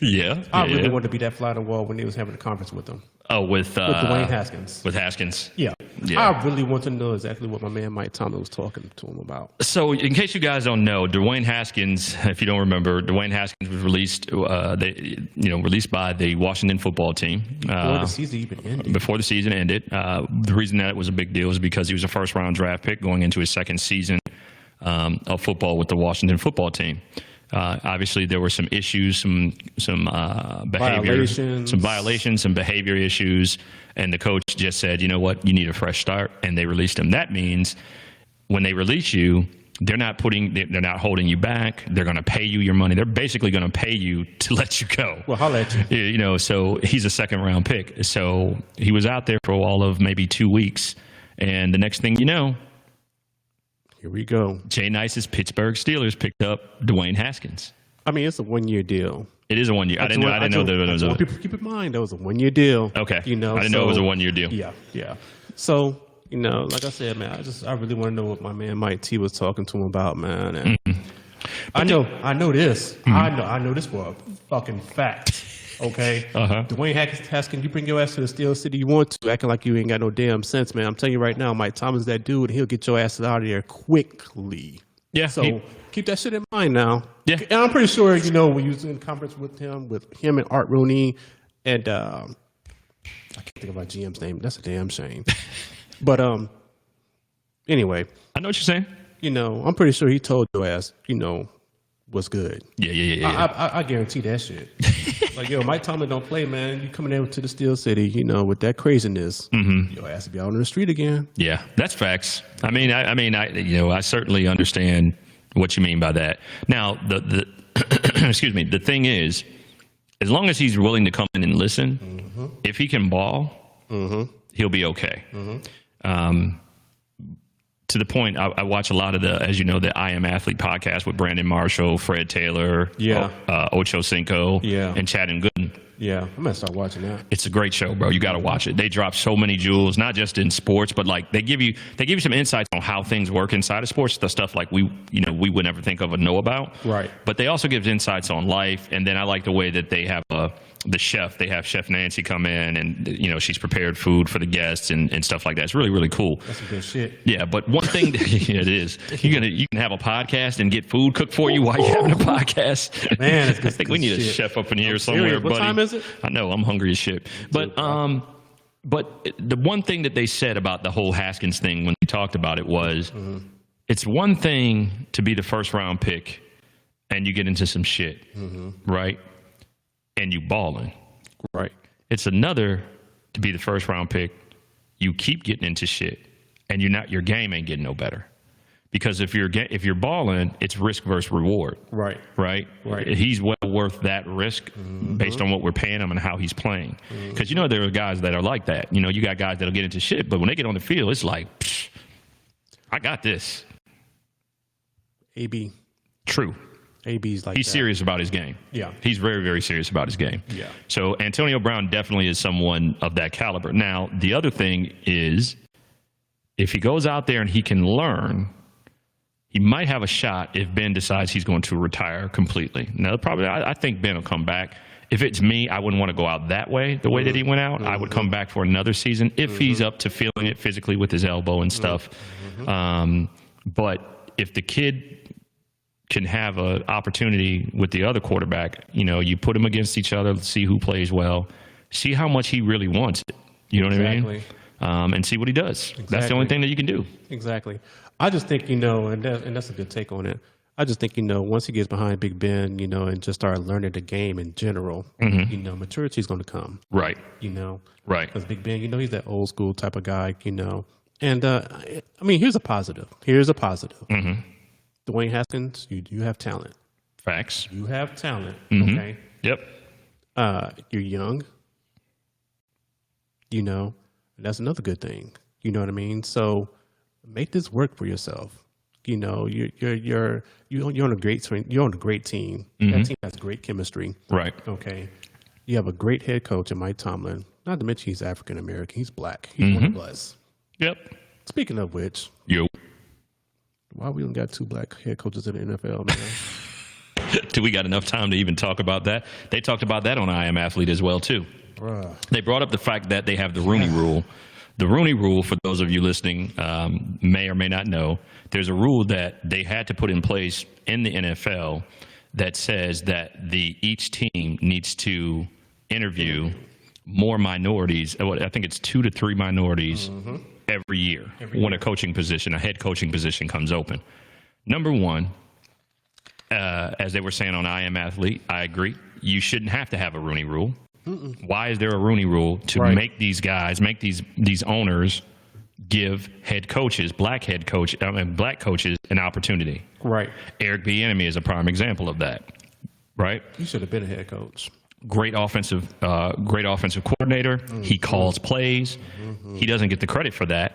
Yeah, I really wanted to be that fly on the wall when they was having a conference with them. Oh, with Dwayne Haskins. With Haskins. Yeah. I really want to know exactly what my man Mike Tomlin was talking to him about. So, in case you guys don't know, Dwayne Haskins, if you don't remember, Dwayne Haskins was released, released by the Washington football team before the season even ended. Before the season ended, the reason that it was a big deal is because he was a first-round draft pick going into his second season of football with the Washington football team. Obviously, there were some issues, some behavior, some violations, some behavior issues, and the coach just said, you know what, you need a fresh start, and they released him. That means when they release you, they're not holding you back. They're going to pay you your money. They're basically going to pay you to let you go. Well, holla at you. So he's a second-round pick. So he was out there for all of maybe 2 weeks, and the next thing you know, here we go. J-Nyce's Pittsburgh Steelers picked up Dwayne Haskins. I mean, it's a 1 year deal. It is a 1 year. I didn't know that it was a. People keep in mind that was a 1 year deal. Okay. I didn't know it was a 1 year deal. Yeah. So like I said, man, I really want to know what my man Mike T was talking to him about, man. And I know this. I know this for a fucking fact. Okay. Dwayne Haskins, you bring your ass to the Steel City you want to, acting like you ain't got no damn sense, man. I'm telling you right now, Mike Thomas is that dude, and he'll get your ass out of there quickly. Yeah. So keep that shit in mind now. Yeah. And I'm pretty sure, you know, when you was in conference with him and Art Rooney, and I can't think of my GM's name. That's a damn shame. But anyway. I know what you're saying. You know, I'm pretty sure he told your ass, you know, what's good. Yeah. I guarantee that shit. Like, yo, Mike Tomlin don't play, man. You coming in to the Steel City, you know, with that craziness, your ass to be out on the street again. Yeah, that's facts. I mean, I certainly understand what you mean by that. Now, the excuse me, the thing is, as long as he's willing to come in and listen, if he can ball, he'll be okay. To the point, I watch a lot of as you know, the I Am Athlete podcast with Brandon Marshall, Fred Taylor, Ocho Cinco, and Chad and Gooden. Yeah, I'm gonna start watching that. It's a great show, bro. You got to watch it. They drop so many jewels, not just in sports, but like they give you some insights on how things work inside of sports. The stuff like we would never think of or know about. Right. But they also give insights on life, and then I like the way that they have the chef. They have Chef Nancy come in, and you know she's prepared food for the guests and stuff like that. It's really, really cool. That's some good shit. Yeah, but one thing it is, you can have a podcast and get food cooked for you while you're having a podcast. Man, it's good, I think we need a chef up in here somewhere, buddy. What time is it? I know, I'm hungry as shit. But the one thing that they said about the whole Haskins thing when we talked about it was, it's one thing to be the first round pick and you get into some shit, right? And you balling. Right. It's another to be the first round pick, you keep getting into shit, and your game ain't getting no better. Because if you're balling, it's risk versus reward. Right. Right? He's well worth that risk based on what we're paying him and how he's playing. Because you know there are guys that are like that. You know, you got guys that'll get into shit, but when they get on the field, it's like, I got this. AB. True. AB's like he's serious about his game. Yeah. He's very, very serious about his game. Yeah. So Antonio Brown definitely is someone of that caliber. Now, the other thing is, if he goes out there and he can learn, he might have a shot if Ben decides he's going to retire completely. Now, probably, I think Ben will come back. If it's me, I wouldn't want to go out that way, the way that he went out. I would come back for another season if he's up to feeling it physically with his elbow and stuff. But if the kid can have an opportunity with the other quarterback, you know, you put them against each other, see who plays well, see how much he really wants it. You know what I mean? And see what he does. Exactly. That's the only thing that you can do. Exactly. I just think, you know, and that's a good take on it. I just think, you know, once he gets behind Big Ben, you know, and just start learning the game in general, you know, maturity is going to come. Right. You know. Right. Because Big Ben, you know, he's that old school type of guy, you know. And, I mean, here's a positive. Dwayne Haskins, you have talent. Facts. You have talent. Okay. Yep. You're young. You know, that's another good thing. You know what I mean? So make this work for yourself. You know, you're on a great team. That team has great chemistry. Right. Okay. You have a great head coach in Mike Tomlin. Not to mention he's African American. He's black. He's one of us. Yep. Speaking of which, why we don't got 2 black head coaches in the NFL, man? Do we got enough time to even talk about that? They talked about that on I Am Athlete as well, too. Bruh. They brought up the fact that they have the Rooney Rule. The Rooney Rule, for those of you listening, may or may not know, there's a rule that they had to put in place in the NFL that says that each team needs to interview more minorities. I think it's 2 to 3 minorities every year when a head coaching position comes open. Number one, as they were saying on I Am Athlete, I agree. You shouldn't have to have a Rooney Rule. Why is there a Rooney Rule to make these guys, these owners give black coaches an opportunity? Right. Eric Bieniemy is a prime example of that. Right. You should have been a head coach. Great offensive coordinator. He calls plays. He doesn't get the credit for that.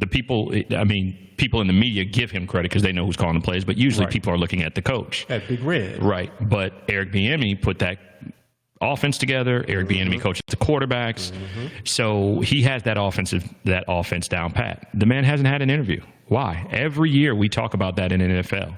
People in the media give him credit because they know who's calling the plays, but usually people are looking at the coach. At Big Red. Right. But Eric Bieniemy put that offense together. Eric Bieniemy coaches the quarterbacks. So he has that offense down pat. The man hasn't had an interview. Why? Every year we talk about that in the NFL.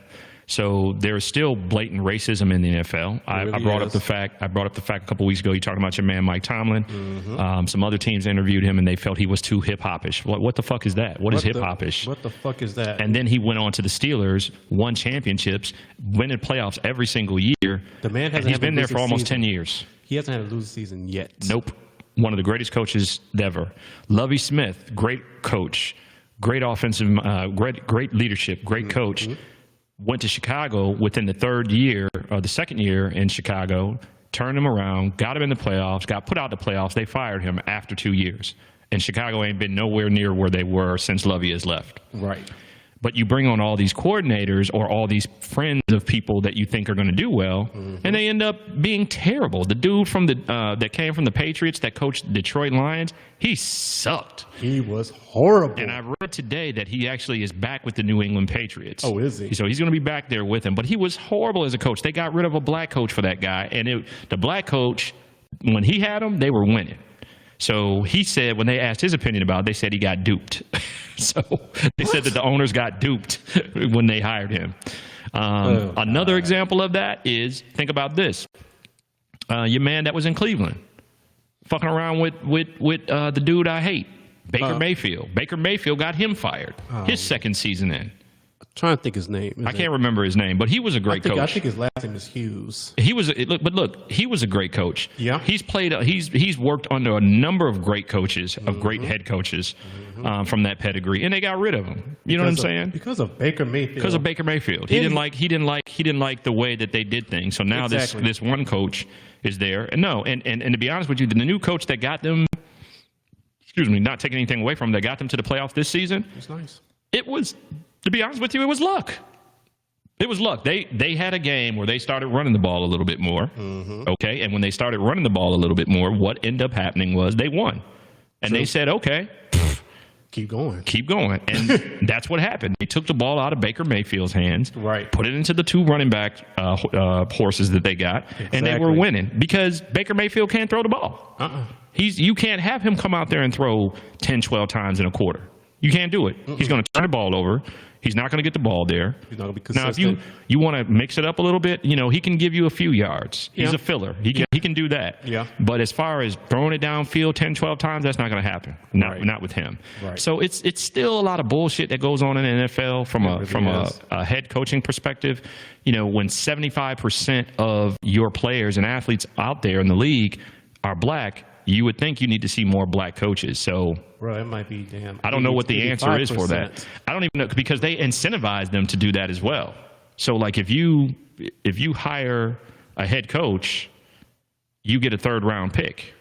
So there is still blatant racism in the NFL. I brought up is. the fact. I brought up the fact a couple weeks ago. You talking about your man Mike Tomlin. Mm-hmm. Some other teams interviewed him and they felt he was too hip hopish. What the fuck is that? What is hip hopish? What the fuck is that? And then he went on to the Steelers, won championships, winning playoffs every single year. The man hasn't and he's had been a there losing for almost season. 10 years. He hasn't had a losing season yet. Nope. One of the greatest coaches ever. Lovie Smith, great coach, great offensive, great leadership, great coach. Went to Chicago within the third year, or the second year in Chicago, turned him around, got him in the playoffs, got put out the playoffs. They fired him after 2 years. And Chicago ain't been nowhere near where they were since Lovie has left. Right. But you bring on all these coordinators or all these friends of people that you think are going to do well, and they end up being terrible. The dude from that came from the Patriots that coached the Detroit Lions, he sucked. He was horrible. And I read today that he actually is back with the New England Patriots. Oh, is he? So he's going to be back there with him. But he was horrible as a coach. They got rid of a black coach for that guy, and the black coach, when he had him, they were winning. So he said when they asked his opinion about it, they said he got duped. So they said that the owners got duped when they hired him. Another example of that is, think about this. Your man that was in Cleveland, fucking around with the dude I hate, Baker Mayfield. Baker Mayfield got him fired his second season in. Trying to think his name. I can't remember his name, but he was a great coach. I think his last name is Hughes. He was, he was a great coach. Yeah. He's worked under a number of great coaches, of great head coaches from that pedigree, and they got rid of him. You know what I'm saying? Because of Baker Mayfield. Because of Baker Mayfield. He didn't like the way that they did things. So now this one coach is there. And to be honest with you, the new coach that got them, not taking anything away from them, that got them to the playoffs this season. It's nice. It was, to be honest with you, it was luck. It was luck. They had a game where they started running the ball a little bit more. Okay, and when they started running the ball a little bit more, what ended up happening was they won, and they said, "Okay, keep going, and that's what happened. They took the ball out of Baker Mayfield's hands, right? Put it into the two running back horses that they got, and they were winning because Baker Mayfield can't throw the ball. You can't have him come out there and throw 10, 12 times in a quarter. You can't do it. He's going to turn the ball over. He's not going to get the ball there. He's not going to be consistent. Now, if you want to mix it up a little bit, he can give you a few yards. He's a filler. He can do that. Yeah. But as far as throwing it downfield 10, 12 times, that's not going to happen. Not with him. Right. So it's still a lot of bullshit that goes on in the NFL from a head coaching perspective. When 75% of your players and athletes out there in the league are black, you would think you need to see more black coaches. So, bro, it might be damn. I don't know what the answer is for that. I don't even know, because they incentivize them to do that as well. So, like, if you hire a head coach, you get a third-round pick.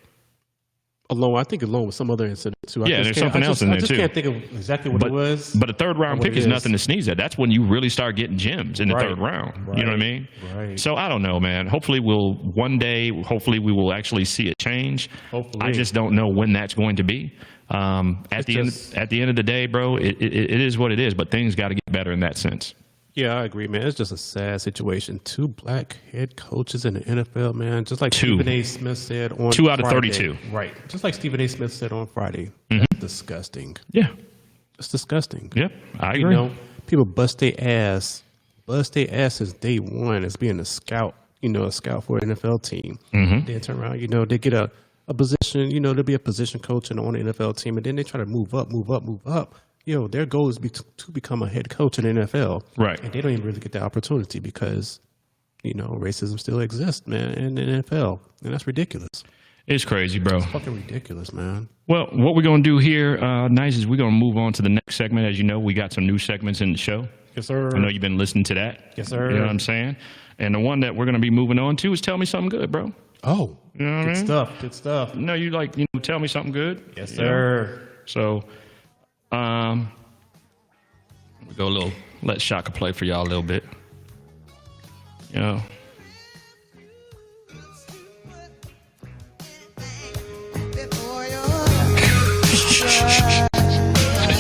I think along with some other incentive too. There's something else in there too. I just can't think of exactly what it was. But a third-round pick is nothing to sneeze at. That's when you really start getting gems in the third round. Right. You know what I mean? Right. So I don't know, man. Hopefully we will actually see a change. Hopefully. I just don't know when that's going to be. At the end of the day, bro, it is what it is. But things got to get better in that sense. Yeah, I agree, man. It's just a sad situation. 2 black head coaches in the NFL, man. Just like 2. Stephen A. Smith said on 2 out of Friday. 32. Right. Just like Stephen A. Smith said on Friday. That's disgusting. Yeah. It's disgusting. Yep. I agree. People bust their ass since day one as being a scout, a scout for an NFL team. Then turn around, they get a position, there'll be a position coach on an NFL team, and then they try to move up. Their goal is to become a head coach in the NFL. Right. And they don't even really get the opportunity because, racism still exists, man, in the NFL. And that's ridiculous. It's crazy, bro. It's fucking ridiculous, man. Well, what we're going to do here, Nyce, is we're going to move on to the next segment. As you know, we got some new segments in the show. Yes, sir. I know you've been listening to that. Yes, sir. You know what I'm saying? And the one that we're going to be moving on to is Tell Me Something Good, bro. Oh, you know what I mean? Good stuff. No, tell me something good? Yes, sir. So, we go a little, let Shaka play for y'all a little bit.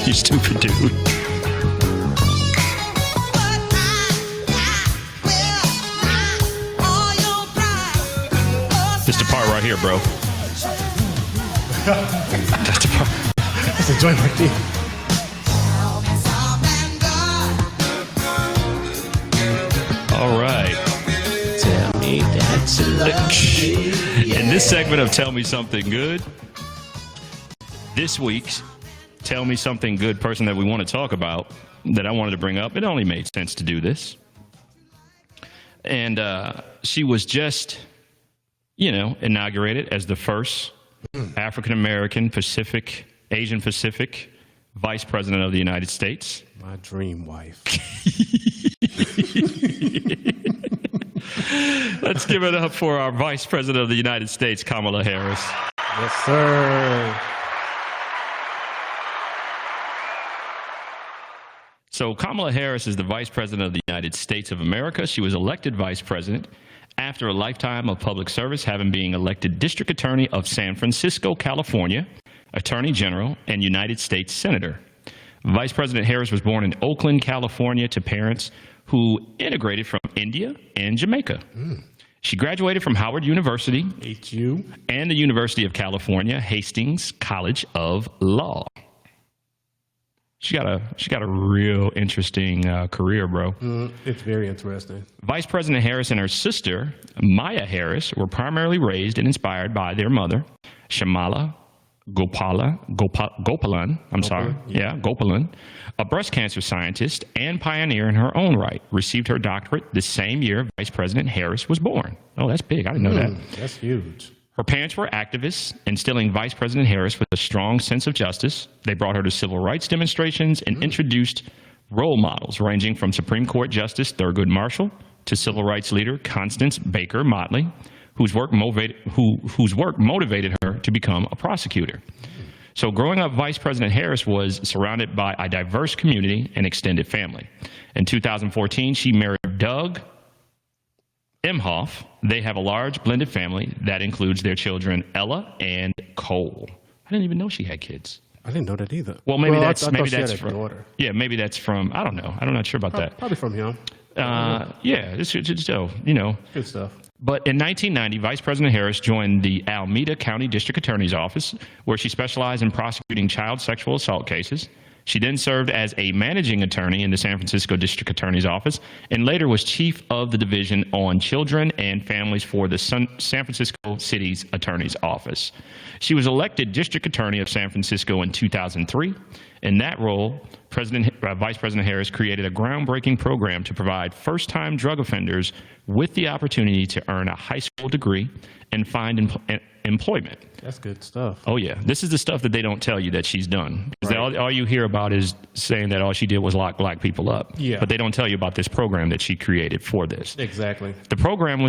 You stupid dude. This the part right here, bro. That's the part. That's a joint right there. In this segment of Tell Me Something Good, this week's Tell Me Something Good person that we want to talk about, that I wanted to bring up, it only made sense to do this. And she was just, inaugurated as the first African-American Asian Pacific Vice President of the United States. My dream wife. Let's give it up for our Vice President of the United States, Kamala Harris. Yes, sir. So Kamala Harris is the Vice President of the United States of America. She was elected Vice President after a lifetime of public service, having been elected District Attorney of San Francisco, California, Attorney General, and United States Senator. Vice President Harris was born in Oakland, California, to parents who immigrated from India and Jamaica. She graduated from Howard University HU and the University of California, Hastings College of Law. She got a real interesting career, bro. It's very interesting. Vice President Harris and her sister, Maya Harris, were primarily raised and inspired by their mother, Shamala Gopalan, Gopalan, a breast cancer scientist and pioneer in her own right, received her doctorate the same year Vice President Harris was born. Oh, that's big. I didn't know that. That's huge. Her parents were activists, instilling Vice President Harris with a strong sense of justice. They brought her to civil rights demonstrations and introduced role models ranging from Supreme Court Justice Thurgood Marshall to civil rights leader Constance Baker Motley, whose work motivated her to become a prosecutor. So growing up, Vice President Harris was surrounded by a diverse community and extended family. In 2014, she married Doug Emhoff. They have a large blended family that includes their children, Ella and Cole. I didn't even know she had kids. I didn't know that either. Well, maybe that's I maybe thought that's she had a from. daughter. Yeah, maybe that's from. I don't know. I'm not sure about that. Probably from him. Yeah, it's Good stuff. But in 1990, Vice President Harris joined the Alameda County District Attorney's Office, where she specialized in prosecuting child sexual assault cases. She then served as a managing attorney in the San Francisco District Attorney's Office and later was chief of the Division on Children and Families for the San Francisco City's Attorney's Office. She was elected District Attorney of San Francisco in 2003. In that role, Vice President Harris created a groundbreaking program to provide first-time drug offenders with the opportunity to earn a high school degree and find employment. That's good stuff. Oh, yeah. This is the stuff that they don't tell you that she's done. Right. All you hear about is saying that all she did was lock black people up. Yeah. But they don't tell you about this program that she created for this. Exactly. The program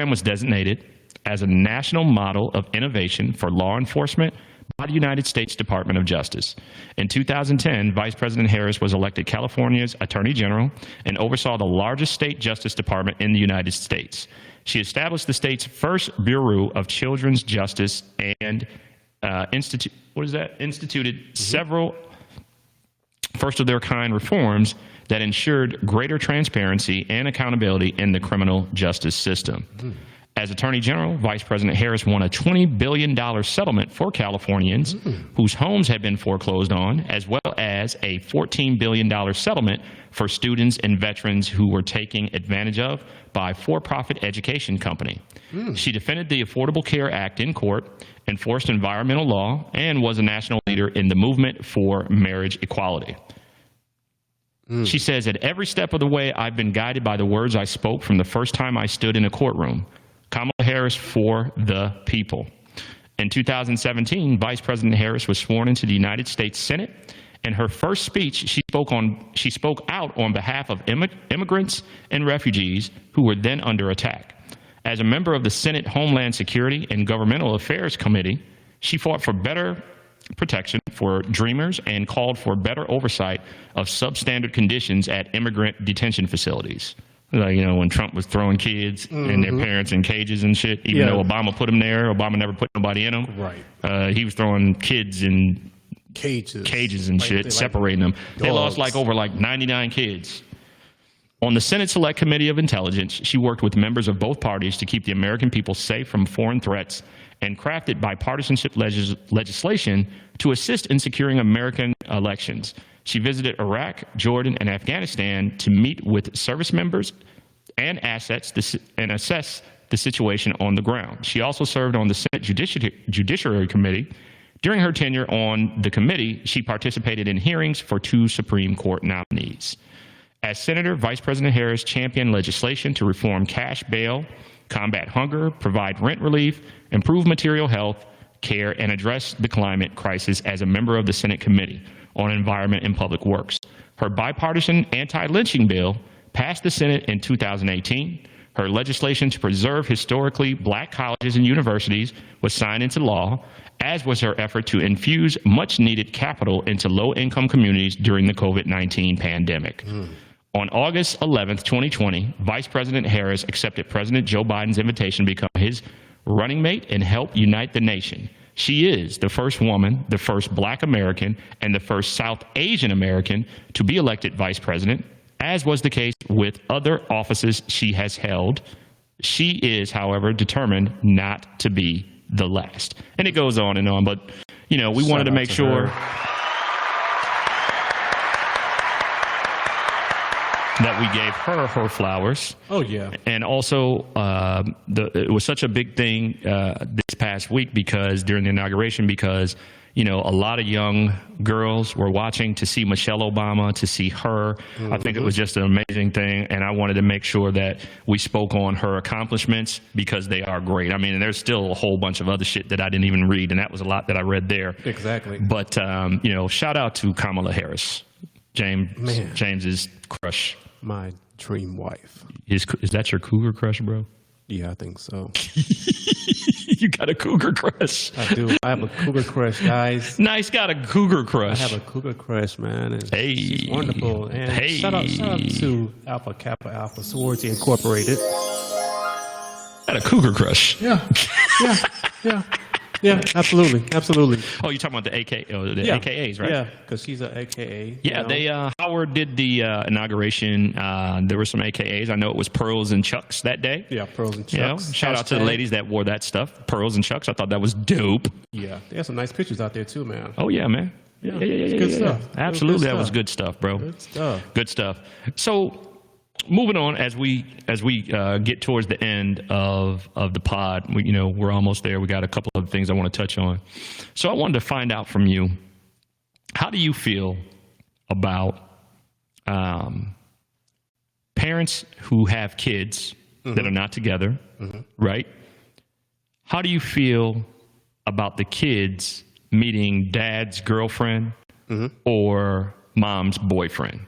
was designated as a national model of innovation for law enforcement by the United States Department of Justice. In 2010, Vice President Harris was elected California's Attorney General and oversaw the largest state justice department in the United States. She established the state's first Bureau of Children's Justice and instituted several first-of-their-kind reforms that ensured greater transparency and accountability in the criminal justice system. As Attorney General, Vice President Harris won a $20 billion settlement for Californians whose homes had been foreclosed on, as well as a $14 billion settlement for students and veterans who were taken advantage of by for-profit education company. She defended the Affordable Care Act in court, enforced environmental law, and was a national leader in the movement for marriage equality. She says, at every step of the way, I've been guided by the words I spoke from the first time I stood in a courtroom. Kamala Harris for the people. In 2017, Vice President Harris was sworn into the United States Senate. In her first speech, she spoke out on behalf of immigrants and refugees who were then under attack. As a member of the Senate Homeland Security and Governmental Affairs Committee, she fought for better protection for dreamers and called for better oversight of substandard conditions at immigrant detention facilities. Like, when Trump was throwing kids and their parents in cages and shit, even though Obama put them there, Obama never put nobody in them. Right. He was throwing kids in cages and shit, separating them. They lost over 99 kids. On the Senate Select Committee of Intelligence, she worked with members of both parties to keep the American people safe from foreign threats and crafted bipartisanship legislation to assist in securing American elections. She visited Iraq, Jordan, and Afghanistan to meet with service members and assets and assess the situation on the ground. She also served on the Senate Judiciary Committee. During her tenure on the committee, she participated in hearings for 2 Supreme Court nominees. As Senator, Vice President Harris championed legislation to reform cash bail, combat hunger, provide rent relief, improve material health care, and address the climate crisis as a member of the Senate Committee on Environment and Public Works. Her bipartisan anti-lynching bill passed the Senate in 2018. Her legislation to preserve historically black colleges and universities was signed into law, as was her effort to infuse much-needed capital into low-income communities during the COVID-19 pandemic. On August 11th, 2020, Vice President Harris accepted President Joe Biden's invitation to become his running mate and help unite the nation. She is the first woman, the first Black American, and the first South Asian American to be elected vice president, as was the case with other offices she has held. She is, however, determined not to be the last. And it goes on, but, we wanted to make sure that we gave her flowers. Oh, yeah. And also, it was such a big thing this past week during the inauguration, because, a lot of young girls were watching to see Michelle Obama, to see her. I think it was just an amazing thing, and I wanted to make sure that we spoke on her accomplishments, because they are great. I mean, there's still a whole bunch of other shit that I didn't even read, and that was a lot that I read there. Exactly. But, shout out to Kamala Harris, James's crush. My dream wife. Is that your cougar crush, bro? Yeah, I think so. You got a cougar crush. I do. I have a cougar crush, guys. Nice got a cougar crush. I have a cougar crush, man. And hey. She's wonderful. And hey. Shout out to Alpha Kappa Alpha Sorority Incorporated. Got a cougar crush. Yeah, absolutely. Oh, you're talking about the AKAs, right? Yeah, because she's an AKA. Yeah, Howard did the inauguration. There were some AKAs. I know it was Pearls and Chucks that day. Yeah, Pearls and Chucks. Shout out to the ladies that wore that stuff, Pearls and Chucks. I thought that was dope. Yeah, they have some nice pictures out there too, man. Oh yeah, man. Yeah. Good stuff. Absolutely, that was good stuff, bro. Good stuff. So, moving on, as we get towards the end of the pod, we're almost there. We got a couple of things I want to touch on. So I wanted to find out from you, how do you feel about parents who have kids that are not together, right? How do you feel about the kids meeting dad's girlfriend or mom's boyfriend?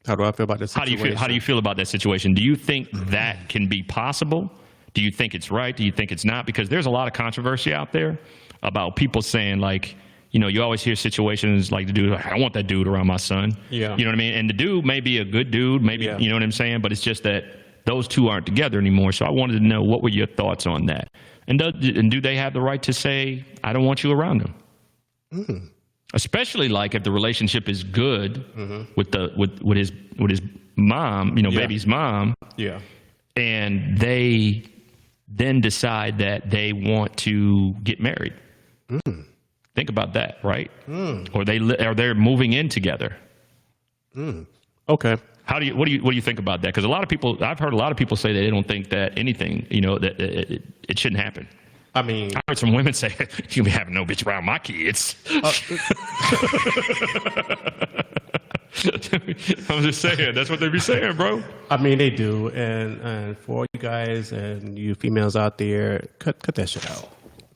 How do I feel about this situation? How do you feel about that situation? Do you think that can be possible? Do you think it's right? Do you think it's not? Because there's a lot of controversy out there about people saying, like, you always hear situations like the dude, I don't want that dude around my son. Yeah. You know what I mean? And the dude may be a good dude, maybe, you know what I'm saying? But it's just that those two aren't together anymore. So I wanted to know, what were your thoughts on that? And do they have the right to say, I don't want you around them? Especially like if the relationship is good with his mom, baby's mom. Yeah. And they then decide that they want to get married. Think about that, right? Or they're moving in together. Okay. What do you think about that? Because I've heard a lot of people say that they don't think that anything, that it shouldn't happen. I mean, I heard some women say, "You can be having no bitch around my kids." I'm just saying, that's what they be saying, bro. I mean, they do, and for all you guys and you females out there, cut that shit out.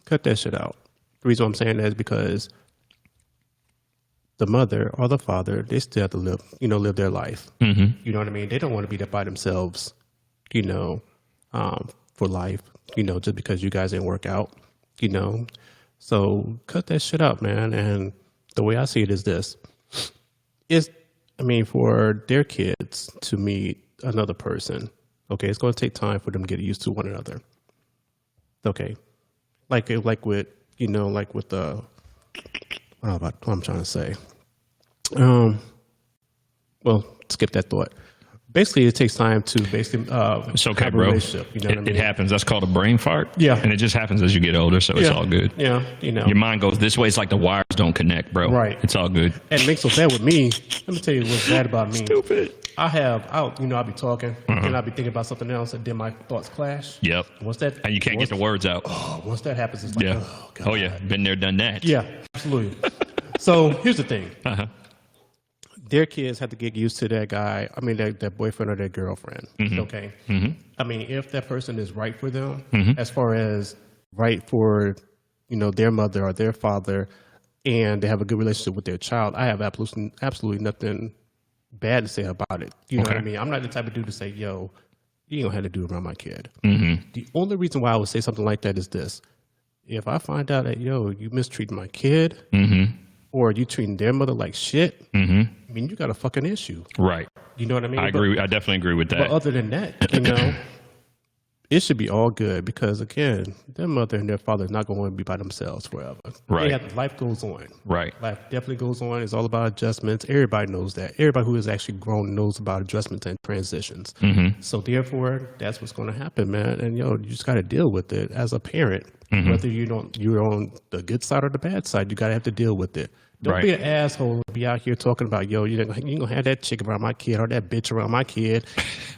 Cut that shit out. The reason I'm saying that is because the mother or the father, they still have to live their life. You know what I mean? They don't want to be there by themselves, for life. Just because you guys didn't work out, So cut that shit out, man. And the way I see it is this. For their kids to meet another person, okay, it's going to take time for them to get used to one another. Okay. Like with the, what I'm trying to say. Well, skip that thought. Basically, it takes time to it's okay, have a bro. relationship. You know what I mean? It happens. That's called a brain fart. Yeah. And it just happens as you get older, so it's all good. Yeah, Your mind goes this way. It's like the wires don't connect, bro. Right. It's all good. And it makes so bad with me. Let me tell you what's bad about me. Stupid. I'll be talking, and I'll be thinking about something else, and then my thoughts clash. Yep. Once that, And you can't get the words out. once that happens, it's like, Yeah. oh, God. Oh, yeah. Been there, done that. Yeah, absolutely. So here's the thing. Uh-huh. Their kids have to get used to that guy. I mean, that boyfriend or that girlfriend. Okay. I mean, if that person is right for them, as far as right for, their mother or their father, and they have a good relationship with their child, I have absolutely nothing bad to say about it. You know what I mean? I'm not the type of dude to say, yo, you don't have to do it around my kid. The only reason why I would say something like that is this. If I find out that, yo, you mistreating my kid, or you treating their mother like shit, I mean, you got a fucking issue. Right. You know what I mean? I agree. I definitely agree with that. But other than that, it should be all good because, again, their mother and their father is not going to be by themselves forever. Right. Life goes on. Right. Life definitely goes on. It's all about adjustments. Everybody knows that. Everybody who is actually grown knows about adjustments and transitions. So therefore, that's what's going to happen, man. And, you just got to deal with it as a parent. Whether you're on the good side or the bad side, you got to have to deal with it. Don't be an asshole and be out here talking about, yo, you ain't gonna have that chick around my kid or that bitch around my kid.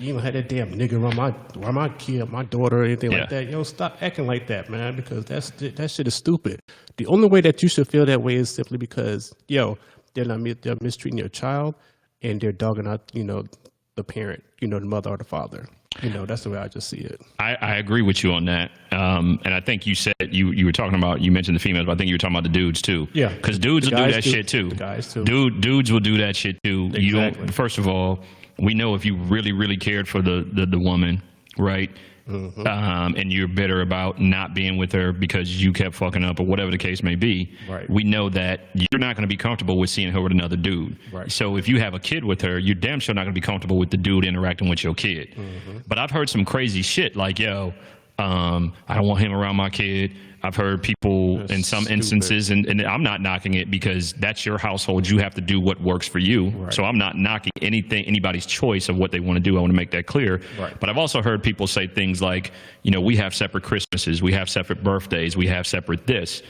You ain't gonna have that damn nigga around my kid, my daughter, or anything like that. Yo, stop acting like that, man, because that shit is stupid. The only way that you should feel that way is simply because, yo, they're mistreating your child and they're dogging out, the parent, the mother or the father. That's the way I just see it. I agree with you on that. And I think you said you were talking about, you mentioned the females, but I think you were talking about the dudes too. Yeah. Because dudes will do that shit too. The guys too. Dudes will do that shit too. Exactly. You don't, first of all, we know if you really, really cared for the woman, right? And you're bitter about not being with her because you kept fucking up or whatever the case may be, right. We know that you're not going to be comfortable with seeing her with another dude. Right. So if you have a kid with her, you're damn sure not going to be comfortable with the dude interacting with your kid. But I've heard some crazy shit like, yo, I don't want him around my kid. I've heard people in some instances, and I'm not knocking it because that's your household. You have to do what works for you. Right. So I'm not knocking anybody's choice of what they want to do. I want to make that clear. Right. But I've also heard people say things like, we have separate Christmases, we have separate birthdays, we have separate this.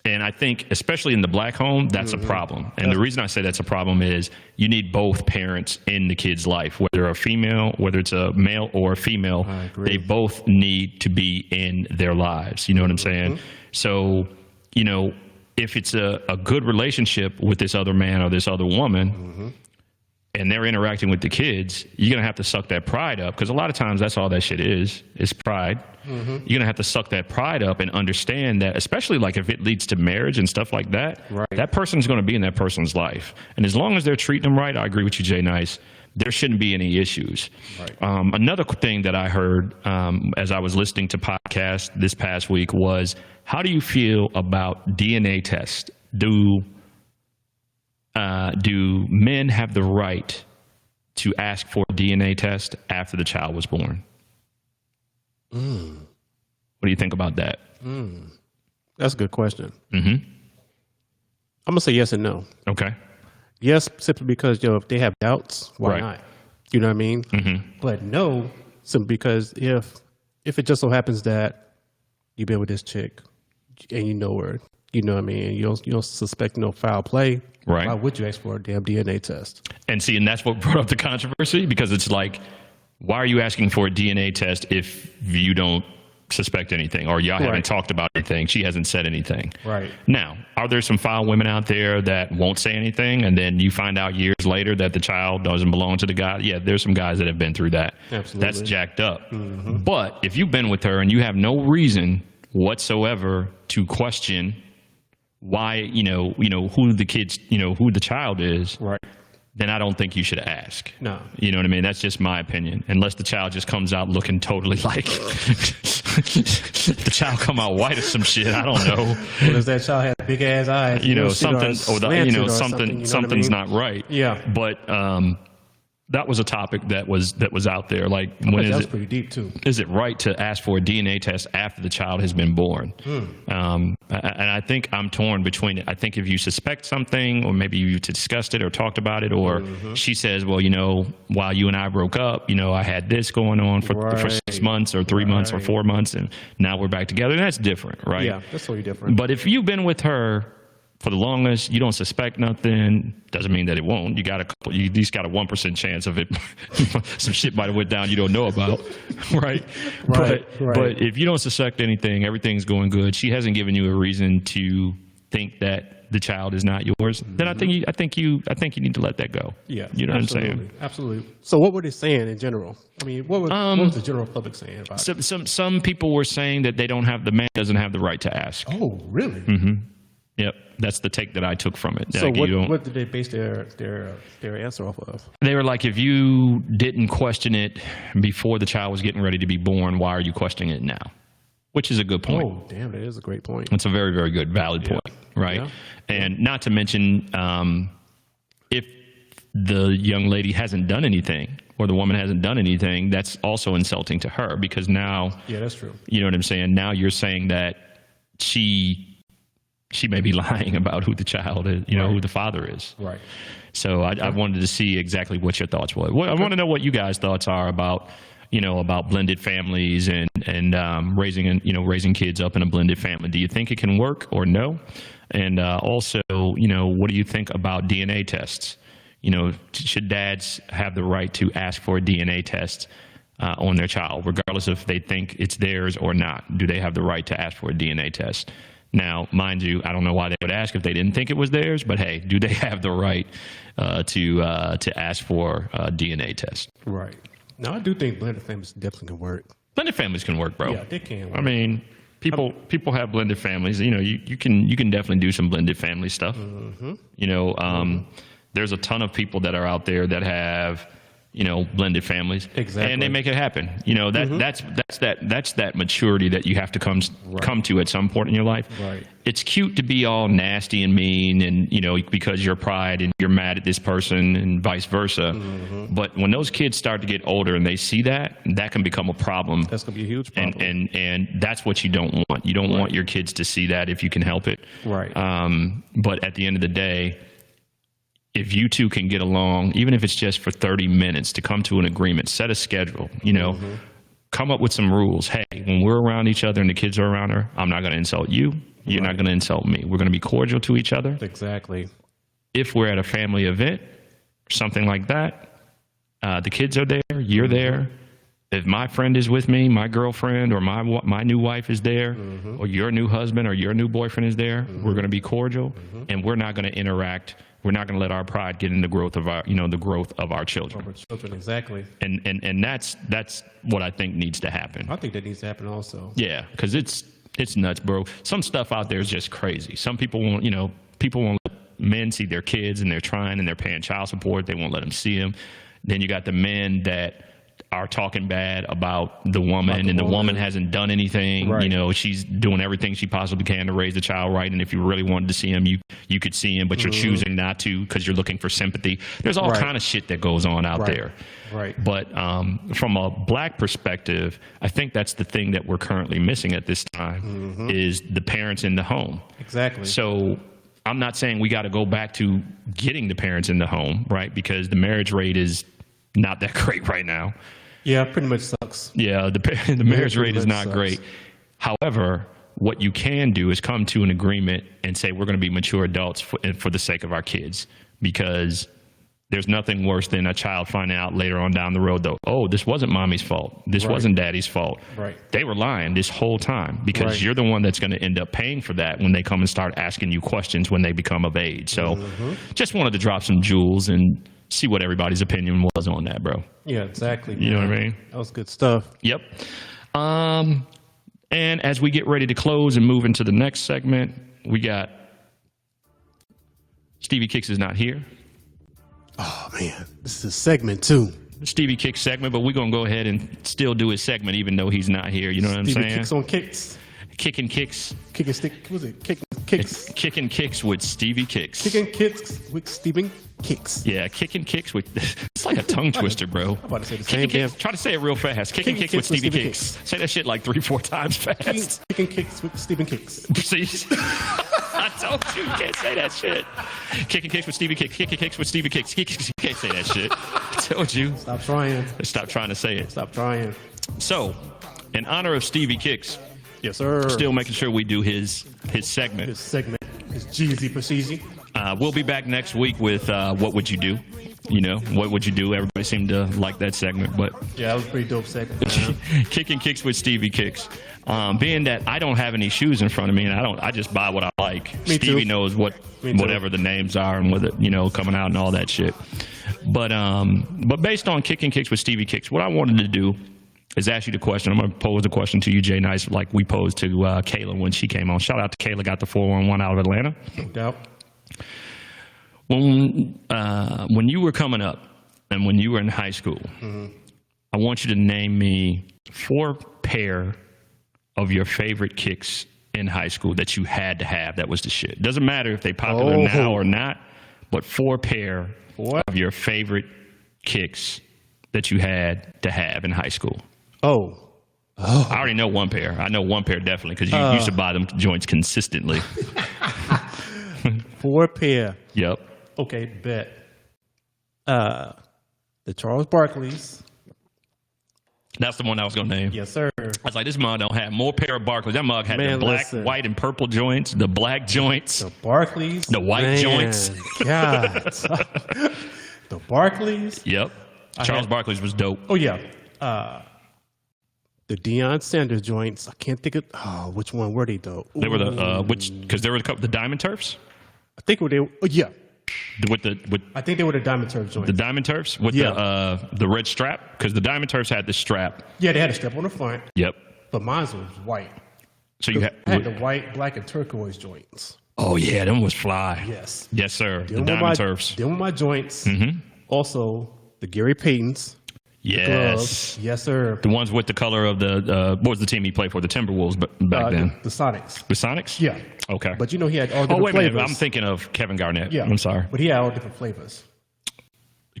And I think, especially in the black home, that's a problem. And the reason I say that's a problem is you need both parents in the kid's life, whether it's a male or a female, they both need to be in their lives. You know what I'm saying? So, if it's a good relationship with this other man or this other woman, and they're interacting with the kids, you're going to have to suck that pride up, because a lot of times that's all that shit is pride. You're going to have to suck that pride up and understand that, especially like if it leads to marriage and stuff like that, that person's going to be in that person's life. And as long as they're treating them right, I agree with you, J-Nyce, there shouldn't be any issues. Another thing that I heard as I was listening to podcasts this past week was, how do you feel about DNA tests? Do men have the right to ask for a DNA test after the child was born? What do you think about that? That's a good question. I'm going to say yes and no. Okay. Yes, simply because, if they have doubts, why not? You know what I mean? But no, simply because if it just so happens that you've been with this chick and you know her, you know what I mean, you don't suspect no foul play, why would you ask for a damn DNA test? And that's what brought up the controversy, because it's like, why are you asking for a DNA test if you don't suspect anything, or y'all haven't talked about anything? She hasn't said anything. Now, are there some foul women out there that won't say anything, and then you find out years later that the child doesn't belong to the guy? Yeah, there's some guys that have been through that. Absolutely. That's jacked up. But if you've been with her and you have no reason whatsoever to question why, who the kids, who the child is, then I don't think you should ask. No. You know what I mean? That's just my opinion. Unless the child just comes out looking totally like the child come out white or some shit. I don't know. What does that child have? Big ass eyes. Something's not right. Yeah. But that was a topic that was out there. Like, that's pretty deep too. Is it right to ask for a DNA test after the child has been born? And I think I'm torn between it. I think if you suspect something, or maybe you discussed it or talked about it, or she says, well, while you and I broke up, I had this going on for 6 months or 3 months or 4 months, and now we're back together. And that's different, right? Yeah, that's totally different. But if you've been with her for the longest, you don't suspect nothing. Doesn't mean that it won't. You got a couple. You at least got a 1% chance of it. Some shit might have went down you don't know about, right? Right. But if you don't suspect anything, everything's going good. She hasn't given you a reason to think that the child is not yours. Then I think you need to let that go. Yeah, you know what I'm saying? Absolutely. So what were they saying in general? I mean, what was the general public saying about it? Some people were saying that the man doesn't have the right to ask. Oh, really? Yep, that's the take that I took from it. So Like, what did they base their answer off of? They were like, if you didn't question it before the child was getting ready to be born, why are you questioning it now? Which is a good point. Oh, damn, that is a great point. It's a very, very good, valid point, right? Yeah. And not to mention, if the young lady hasn't done anything or the woman hasn't done anything, that's also insulting to her because now, Yeah, that's true. you know what I'm saying? Now you're saying that she may be lying about who the child is, who the father is. Right. So I wanted to see exactly what your thoughts were. I want to know what you guys' thoughts are about blended families and raising kids up in a blended family. Do you think it can work or no? And also, what do you think about DNA tests? Should dads have the right to ask for a DNA test on their child, regardless if they think it's theirs or not? Do they have the right to ask for a DNA test? Now, mind you, I don't know why they would ask if they didn't think it was theirs, but hey, do they have the right to ask for a DNA test? Right. No, I do think blended families definitely can work. Blended families can work, bro. Yeah, they can work. I mean, people have blended families. You can definitely do some blended family stuff. There's a ton of people that are out there that have blended families, Exactly. and they make it happen. That's that maturity that you have to come to at some point in your life. Right. It's cute to be all nasty and mean, and because you're pride and you're mad at this person, and vice versa. But when those kids start to get older and they see that can become a problem. That's gonna be a huge problem. And that's what you don't want. You don't want your kids to see that if you can help it. Right. But at the end of the day, if you two can get along, even if it's just for 30 minutes, to come to an agreement, set a schedule, come up with some rules. Hey, when we're around each other and the kids are around her, I'm not going to insult you. You're not going to insult me. We're going to be cordial to each other. Exactly. If we're at a family event, something like that, the kids are there, you're there. If my friend is with me, my girlfriend or my new wife is there, or your new husband or your new boyfriend is there, we're going to be cordial, and we're not going to interact. We're not going to let our pride get in the growth of our children. Our children, exactly. And that's what I think needs to happen. I think that needs to happen also. Yeah, because it's nuts, bro. Some stuff out there is just crazy. Some people won't let men see their kids, and they're trying and they're paying child support. They won't let them see them. Then you got the men that are talking bad about the woman, and the woman hasn't done anything. Right. She's doing everything she possibly can to raise the child right. And if you really wanted to see him, you could see him, but you're choosing not to because you're looking for sympathy. There's all kind of shit that goes on out there. Right. But from a black perspective, I think that's the thing that we're currently missing at this time is the parents in the home. Exactly. So I'm not saying we got to go back to getting the parents in the home, right? Because the marriage rate is not that great right now. Yeah, pretty much sucks. Yeah, the marriage rate is not great. However, what you can do is come to an agreement and say we're going to be mature adults for the sake of our kids, because there's nothing worse than a child finding out later on down the road, though, oh, this wasn't mommy's fault. This wasn't daddy's fault. Right. They were lying this whole time, because you're the one that's going to end up paying for that when they come and start asking you questions when they become of age. So just wanted to drop some jewels and see what everybody's opinion was on that, bro. Yeah, exactly. You know what I mean? That was good stuff. Yep. And as we get ready to close and move into the next segment, we got Stevie Kicks is not here. Oh, man. This is segment 2. Stevie Kicks segment, but we're going to go ahead and still do his segment even though he's not here. You know what I'm saying? Kicks on kicks. Kicking Kicks. Kicking stick. What was it? Kicking kicks. Kicking Kicks with Stevie Kicks. Kicking kicks with Stephen Kicks. Yeah, Kicking Kicks with... It's like a tongue twister, bro. I'm about to say the same damn. Try to say it real fast. Kicking Kicks with Stevie Kicks. Say that shit like 3-4 times fast. Kicking kicks with Stephen Kicks. See? I told you can't say that shit. Kicking Kicks with Stevie Kicks. Kicking Kicks with Stevie Kicks. You can't say that shit. I told you. Stop trying. Stop trying to say it. Stop trying. So, in honor of Stevie Kicks, yes, sir. still making sure we do his segment. This segment. It's Jeezy Pacheezy. We'll be back next week with What Would You Do? You know, what would you do? Everybody seemed to like that segment, but Yeah, that was a pretty dope segment, man. Kicking Kicks with Stevie Kicks. Being that I don't have any shoes in front of me, and I just buy what I like. Me Stevie too. knows Me too. whatever the names are and whether coming out and all that shit. But based on Kicking Kicks with Stevie Kicks, what I wanted to do is ask you the question. I'm going to pose the question to you, J-Nyce, like we posed to Kayla when she came on. Shout out to Kayla, got the 411 out of Atlanta. No doubt. When you were coming up and when you were in high school, I want you to name me 4 pair of your favorite kicks in high school that you had to have. That was the shit. Doesn't matter if they popular now or not, but 4 pair of your favorite kicks that you had to have in high school. Oh. I already know 1 pair. I know 1 pair definitely because you used to buy them joints consistently. 4 pair. Yep. Okay, bet. The Charles Barkley's. That's the one I was going to name. Yes, sir. I was like, this mug don't have more pair of Barclays. That mug had the Man, black, listen. white, and purple joints, the black joints, The Barkley's. the white Man, joints. God. The Barkley's. Yep. Charles Barkley's was dope. Oh, yeah. The Deion Sanders joints. I can't think of which one were they though. They were because there were the Diamond Turfs I think were they. Oh, yeah. with I think they were the Diamond Turf joints. the Diamond Turfs with the red strap because the Diamond Turfs had the strap. Yeah, they had a strap on the front, Yep. but mine was white. So you I had the white, black, and turquoise joints. oh yeah, them was fly. Yes. Yes, sir. The Them were Diamond Turfs. Them were my joints. Also, the Gary Paytons. Yes. Gloves. Yes, sir. The ones with the color of the what was the team he played for? The Timberwolves back then. The Sonics. The Sonics? Yeah. Okay. But you know he had all oh, different wait a minute. flavors. I'm thinking of Kevin Garnett. Yeah. I'm sorry. But he had all different flavors.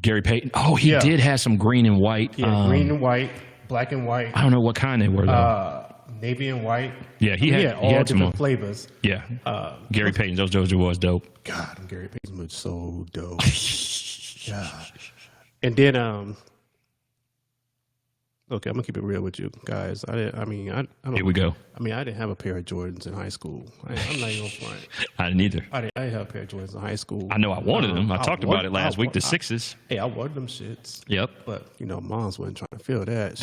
Gary Payton. Oh, he Yeah. did have some green and white. Yeah, green and white, black and white, I don't know what kind they were, though. navy and white. Yeah, he had all some different flavors. Yeah. Gary Payton. Those was dope. God, them Gary Payton was so dope. God. And then, okay, I'm gonna keep it real with you guys. I don't. Here we go. I mean, I didn't have a pair of Jordans in high school. I'm not even gonna front. I didn't either. I didn't have a pair of Jordans in high school. I know I wanted them. I talked about it last week, the 6s. Hey, I wanted them shits. Yep. But moms wasn't trying to feel that.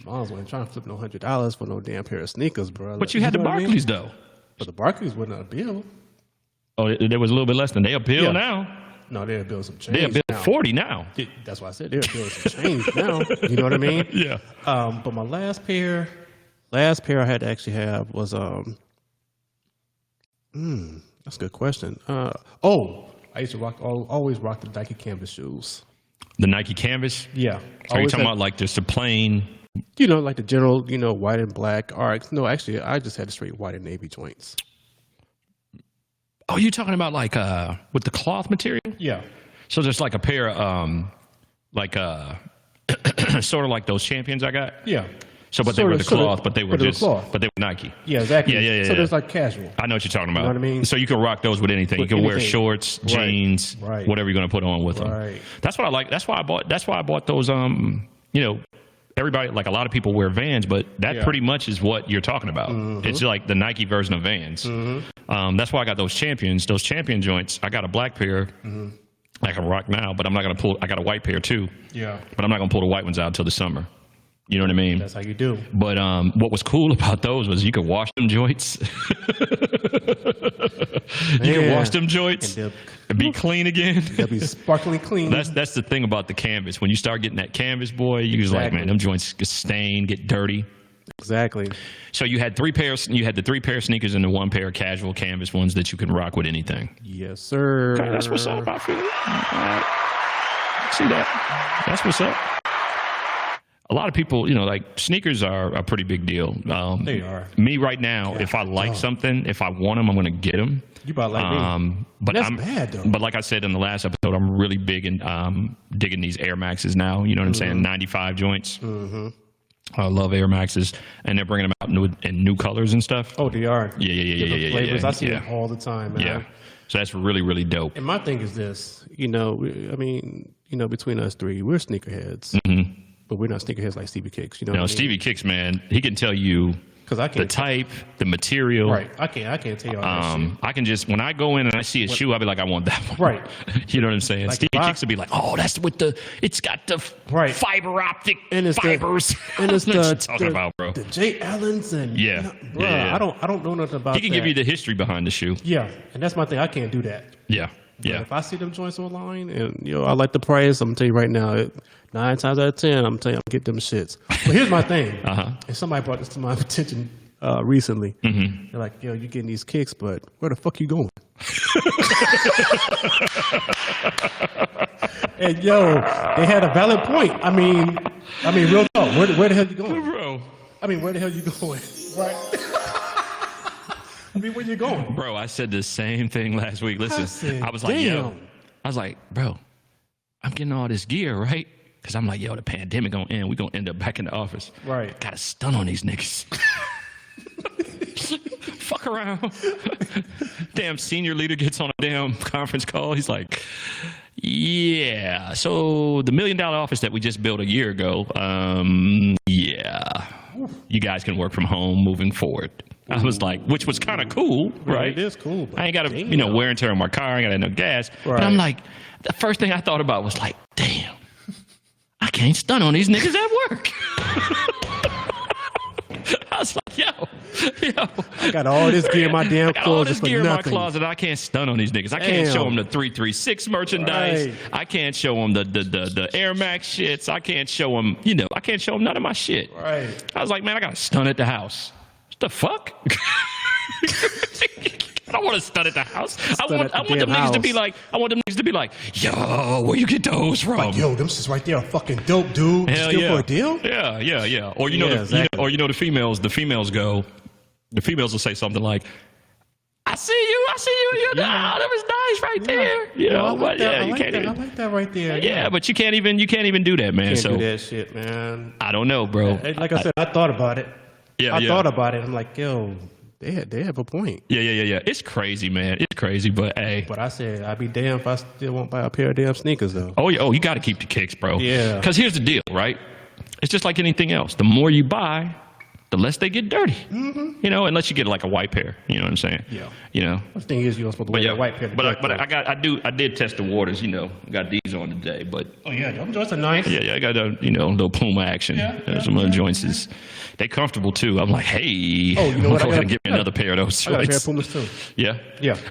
Moms wasn't trying to flip no $100 for no damn pair of sneakers, bro. But you had the know what I mean? Barclays, though. But the Barclays wasn't a bill. Oh, there was a little bit less than they a bill Yeah. now. No, they'll build some change. They a bill now. 40 now. That's why I said they'll build some change now. You know what I mean? Yeah. But my last pair I had to actually have was that's a good question. I used to always rock the Nike Canvas shoes. The Nike Canvas. Yeah. So you're Always talking had- about like just a plain. like the general, white and black arcs. No, actually, I just had the straight white and navy joints. Oh, you talking about like with the cloth material? Yeah. So there's like a pair of sort of like those Champions I got. Yeah. So, but they were the cloth, but they were cloth. but they were Nike. Yeah, exactly. Yeah. So there's like casual. I know what you're talking about. You know what I mean? So you can rock those with anything. With you can wear anything. shorts, Right. jeans, Right. whatever you're going to put on with them. Right. That's what I like. That's why I bought those. Everybody, like a lot of people wear Vans, but that Yeah. pretty much is what you're talking about. Mm-hmm. It's like the Nike version of Vans. That's why I got those Champions joints. I got a black pair. I can rock now, but I'm not going to pull. I got a white pair too, Yeah. but I'm not going to pull the white ones out until the summer. You know what I mean? That's how you do. But what was cool about those was you could wash them joints. You can wash them joints And and be clean again. they'll be sparkling clean. That's the thing about the canvas. When you start getting that canvas, boy, you was like, Exactly. man, them joints get stained, get dirty. Exactly. So you had 3 pairs. You had the 3 pair of sneakers and the 1 pair of casual canvas ones that you can rock with anything. Yes, sir. Okay, that's what's up. I feel it. All right. See that? That's what's up. A lot of people, like sneakers are a pretty big deal. They are. Me right now, if I like something, if I want them, I'm going to get them. You about like me. But That's I'm bad, though. But like I said in the last episode, I'm really big in digging these Air Maxes now. You know what I'm saying? 95 joints. I love Air Maxes, and they're bringing them out in new colors and stuff. Oh, they are. Yeah. Different flavors. I see yeah. them all the time, man. Yeah. So that's really, really dope. And my thing is this, between us three, we're sneakerheads. But we're not sneakerheads like Stevie Kicks. You know what I mean? Stevie Kicks, man, he can tell you Because I the can't. type, the material. Right. I can't tell you all that shit. I can just, when I go in and I see a shoe, I'll be like, I want that one. Right. You know what I'm saying? Like Steve if I- Kicks will be like, oh, that's with it's got the Right. fiber optic And it's fibers. And it's what you the talking about, bro? The J. Allens and Yeah. bruh, Yeah. I don't know nothing about. He can give you the history behind the shoe. Yeah, and that's my thing. I can't do that. Yeah. But Yeah. if I see them joints online and I like the price, I'm gonna tell you right now, 9 times out of 10, I'm telling you, I'm get them shits. But here's my thing. And somebody brought this to my attention recently. They're like, yo, you getting these kicks, but where the fuck you going? And yo, they had a valid point. I mean, real talk. Where the hell you going? Bro. I mean, where the hell you going? Right. I mean, where you going? Bro, I said the same thing last week. Listen, I was like, bro, I'm getting all this gear, right? Because I'm like, yo, the pandemic gonna end. We're gonna end up back in the office. Right. Got to stun on these niggas. Fuck around. Damn senior leader gets on a damn conference call. He's like, yeah, so the $1 million office that we just built a year ago, yeah, you guys can work from home moving forward. I was like, which was kind of cool, right? It is cool. I ain't got to, wear and tear on my car. I ain't got no gas. Right. But I'm like, the first thing I thought about was like, damn, I can't stun on these niggas at work. I was like, yo. I got all this gear in my damn closet. All this for gear in my nothing. closet. I can't stun on these niggas. I can't show them the 336 merchandise. Right. I can't show them the Air Max shits. I can't show them, I can't show them none of my shit. Right. I was like, man, I got to stun at the house. What the fuck? I don't want to stun at the house. I want them niggas to be like, yo, where you get those from? Like, yo, them shits right there are fucking dope, dude. Hell Just yeah. for a deal? Yeah. Or Exactly. the females will say something like, I see you. That was nice right there. I like that right there. Yeah, but you can't even do that, man. Can't So do that shit, man. I don't know, bro. Like I said, I thought about it. Yeah, I thought about it. I'm like, yo, they have a point. Yeah. It's crazy, man. It's crazy, but hey. But I said, I'd be damned if I still won't buy a pair of damn sneakers, though. Oh, you got to keep the kicks, bro. Yeah. Because here's the deal, right? It's just like anything else. The more you buy, the less they get dirty. Unless you get like a white pair. You know what I'm saying? Yeah. The thing is, you're supposed to wear a white pair. I did test the waters. Got these on today, but Oh yeah, them joints are nice. yeah, I got a little Puma action. Some other joints they comfortable too. I'm like, hey, Oh, you know what? go ahead and give me another pair of those I got a pair of joints. Pumas too. Yeah.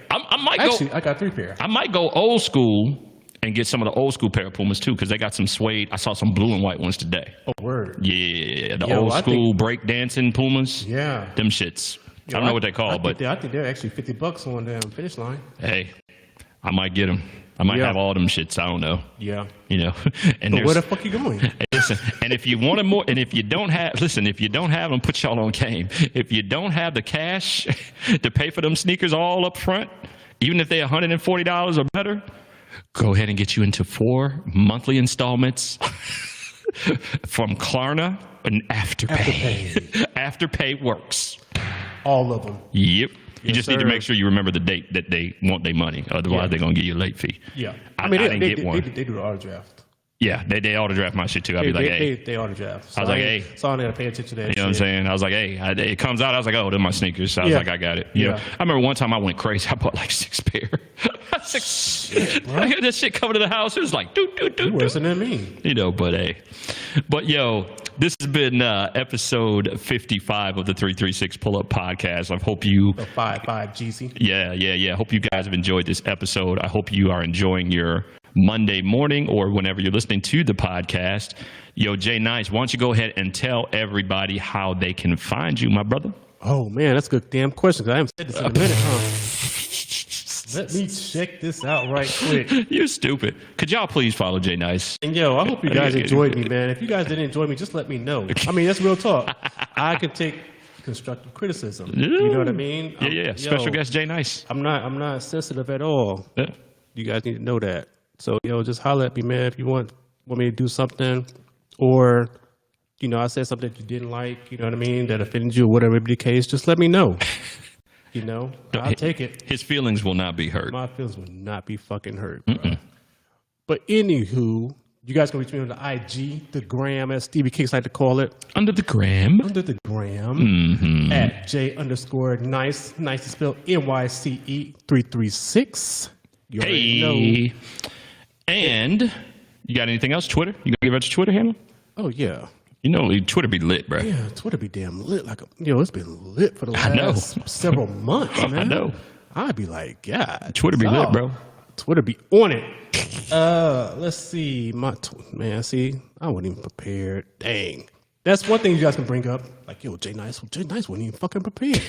I might Actually, go. I got 3 pair. I might go old school and get some of the old school pair of Pumas too, because they got some suede. I saw some blue and white ones today. Oh, word. Yeah, the Yo, old I school think- break dancing Pumas. Yeah. Them shits. I don't know what they call, but I think they're actually $50 on the Finish Line. hey, I might get them. I might have all them shits. I don't know. Yeah. And But where the fuck you going? Hey, listen, and if you want more, and if you don't have them, put y'all on game. If you don't have the cash to pay for them sneakers all up front, even if they're $140 or better, go ahead and get you into 4 monthly installments from Klarna and Afterpay. Afterpay works. All of them. Yep. You Yes, just need to sir. make sure you remember the date that they want their money. Otherwise, they're going to give you a late fee. Yeah. I mean, didn't get one. They do the auto draft. Yeah, they autodraft my shit too. I'd be like, hey. They auto draft. So I was like, hey. So I got to pay attention to that. You know what I'm saying? I was like, hey, it comes out. I was like, oh, they're my sneakers. So I was Yeah. like, I got it. Yeah. I remember one time I went crazy. I bought like 6 pair. I heard that shit coming to the house. It was like, Worse than me. But hey. But yo, this has been episode 55 of the 336 Pull-Up Podcast. I hope you... 5 GC. Yeah. Hope you guys have enjoyed this episode. I hope you are enjoying your Monday morning or whenever you're listening to the podcast. Yo, J-Nyce, why don't you go ahead and tell everybody how they can find you, my brother? Oh, man, that's a good damn question, 'cause I haven't said this in a minute, Let me check this out right quick. You're stupid. Could y'all please follow J-Nyce? And yo, I hope you guys enjoyed me, man. If you guys didn't enjoy me, just let me know. I mean, that's real talk. I can take constructive criticism. You know what I mean? Yeah. Special guest J-Nyce. I'm not sensitive at all. Yeah. You guys need to know that. So, just holler at me, man, if you want me to do something, or, I said something that you didn't like, you know what I mean, that offended you, or whatever be the case, just let me know. I'll take it. His feelings will not be hurt. My feelings will not be fucking hurt. Bro. But anywho, You guys can reach me on the IG, the gram, as Stevie Kicks like to call it. Under the gram. Under the gram at J_Nyce. Nice is spelled NYCE 336. You already know. And you got anything else? Twitter? You gonna give us a Twitter handle? Oh yeah. You know, Twitter be lit, bro. Yeah, Twitter be damn lit. It's been lit for the last several months, man. I know. I'd be like, God. Twitter be lit, bro. Twitter be on it. Let's see. See, I wasn't even prepared. Dang. That's one thing you guys can bring up. Like, yo, J-Nyce wasn't even fucking prepared.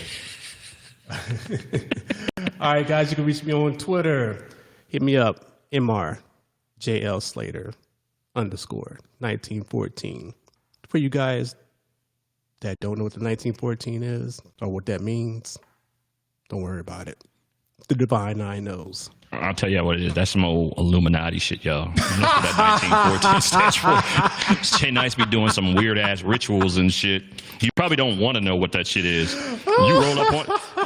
All right, guys, you can reach me on Twitter. Hit me up, MRJL Slater _1914. For you guys that don't know what the 1914 is or what that means, don't worry about it. The Divine Nine knows. I'll tell you what it is. That's some old Illuminati shit, y'all. That's what that 1914 stands for. J-Nyce be doing some weird ass rituals and shit. You probably don't want to know what that shit is.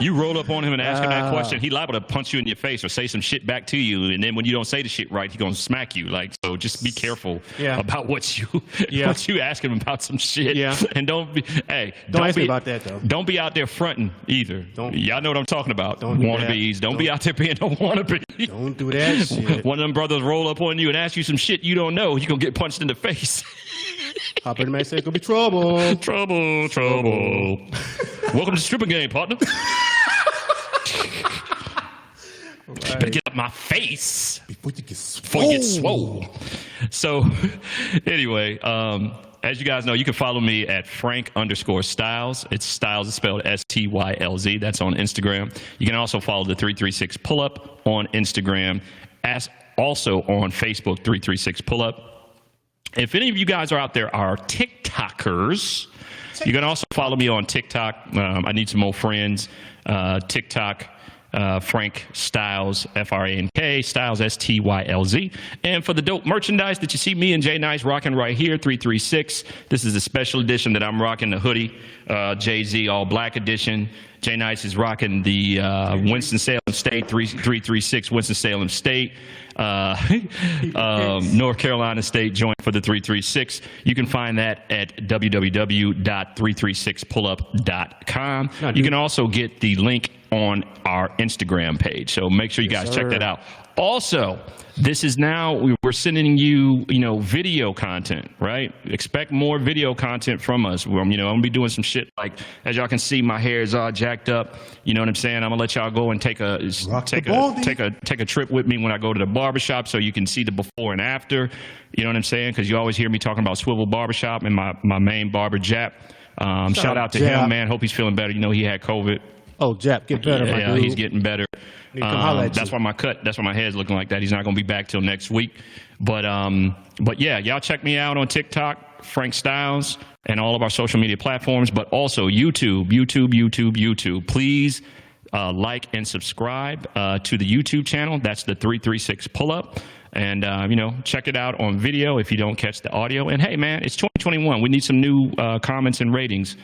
You roll up on him and ask him that question. He liable to punch you in your face or say some shit back to you. And then when you don't say the shit right, he gonna smack you. Like, so just be careful about what you ask him about some shit. Yeah. And don't ask me about that though. Don't be out there fronting either. Y'all know what I'm talking about. Wannabes. Don't be out there being no wannabe. Don't do that shit. One of them brothers roll up on you and ask you some shit you don't know. You're going to get punched in the face. Hop in the man say, gonna be trouble. Trouble. Welcome to the stripping game, partner. Right. Better get up my face before you get swole. So, anyway, as you guys know, you can follow me at Frank_Styles. It's Styles is spelled STYLZ. That's on Instagram. You can also follow the 336 Pull Up on Instagram. Also on Facebook, 336 Pull Up. If any of you guys are out there are TikTokers, you can also follow me on TikTok. I need some more friends. TikTok. Frank Styles, FRANK, Styles, STYLZ. And for the dope merchandise that you see me and J-Nyce rocking right here, 336. This is a special edition that I'm rocking, the hoodie, Jay-Z all black edition. J-Nyce is rocking the Winston-Salem State, 336 Winston-Salem State. North Carolina State joint for the 336. You can find that at www.336pullup.com. You can also get the link on our Instagram page. So make sure you guys check that out. Also, this is now, we're sending you, video content, right? Expect more video content from us. I'm going to be doing some shit like, as y'all can see, my hair is all jacked up. You know what I'm saying? I'm going to let y'all go and take a trip with me when I go to the barbershop so you can see the before and after. You know what I'm saying? Because you always hear me talking about Swivel Barbershop and my main barber, Jap. Shout out to him, man. Hope he's feeling better. He had COVID. Oh, Jap, get better, my dude. He's getting better. That's why my head's looking like that. He's not going to be back till next week. But yeah, y'all check me out on TikTok, Frank Styles, and all of our social media platforms, but also YouTube. Please like and subscribe to the YouTube channel. That's the 336 Pull Up. And, check it out on video if you don't catch the audio. And, hey, man, it's 2021. We need some new comments and ratings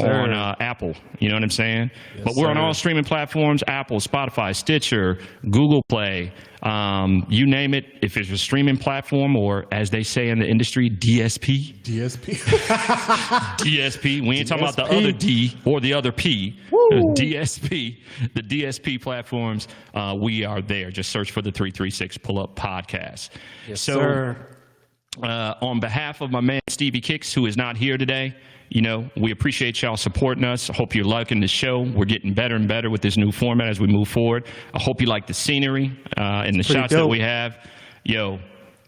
on Apple. You know what I'm saying? But we're on all streaming platforms, Apple, Spotify, Stitcher, Google Play, you name it. If it's a streaming platform or, as they say in the industry, DSP. DSP. We ain't talking about the other D or the other P. DSP. The DSP platforms, we are there. Just search for the 336 Pull Up Podcast. Yes, sir. On behalf of my man Stevie Kicks, who is not here today, we appreciate y'all supporting us. I hope you're liking the show. We're getting better and better with this new format as we move forward. I hope you like the scenery and the shots that we have.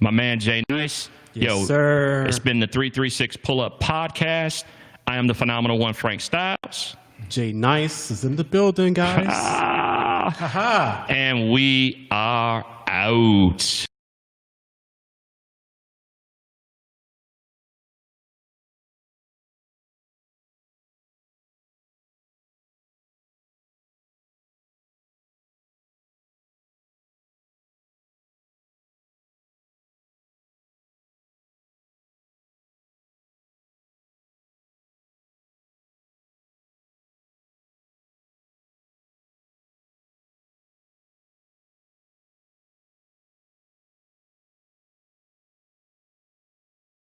My man J-Nyce. Yes, sir. It's been the 336 Pull Up Podcast. I am the phenomenal one, Frank Styles. J-Nyce is in the building, guys. And we are out.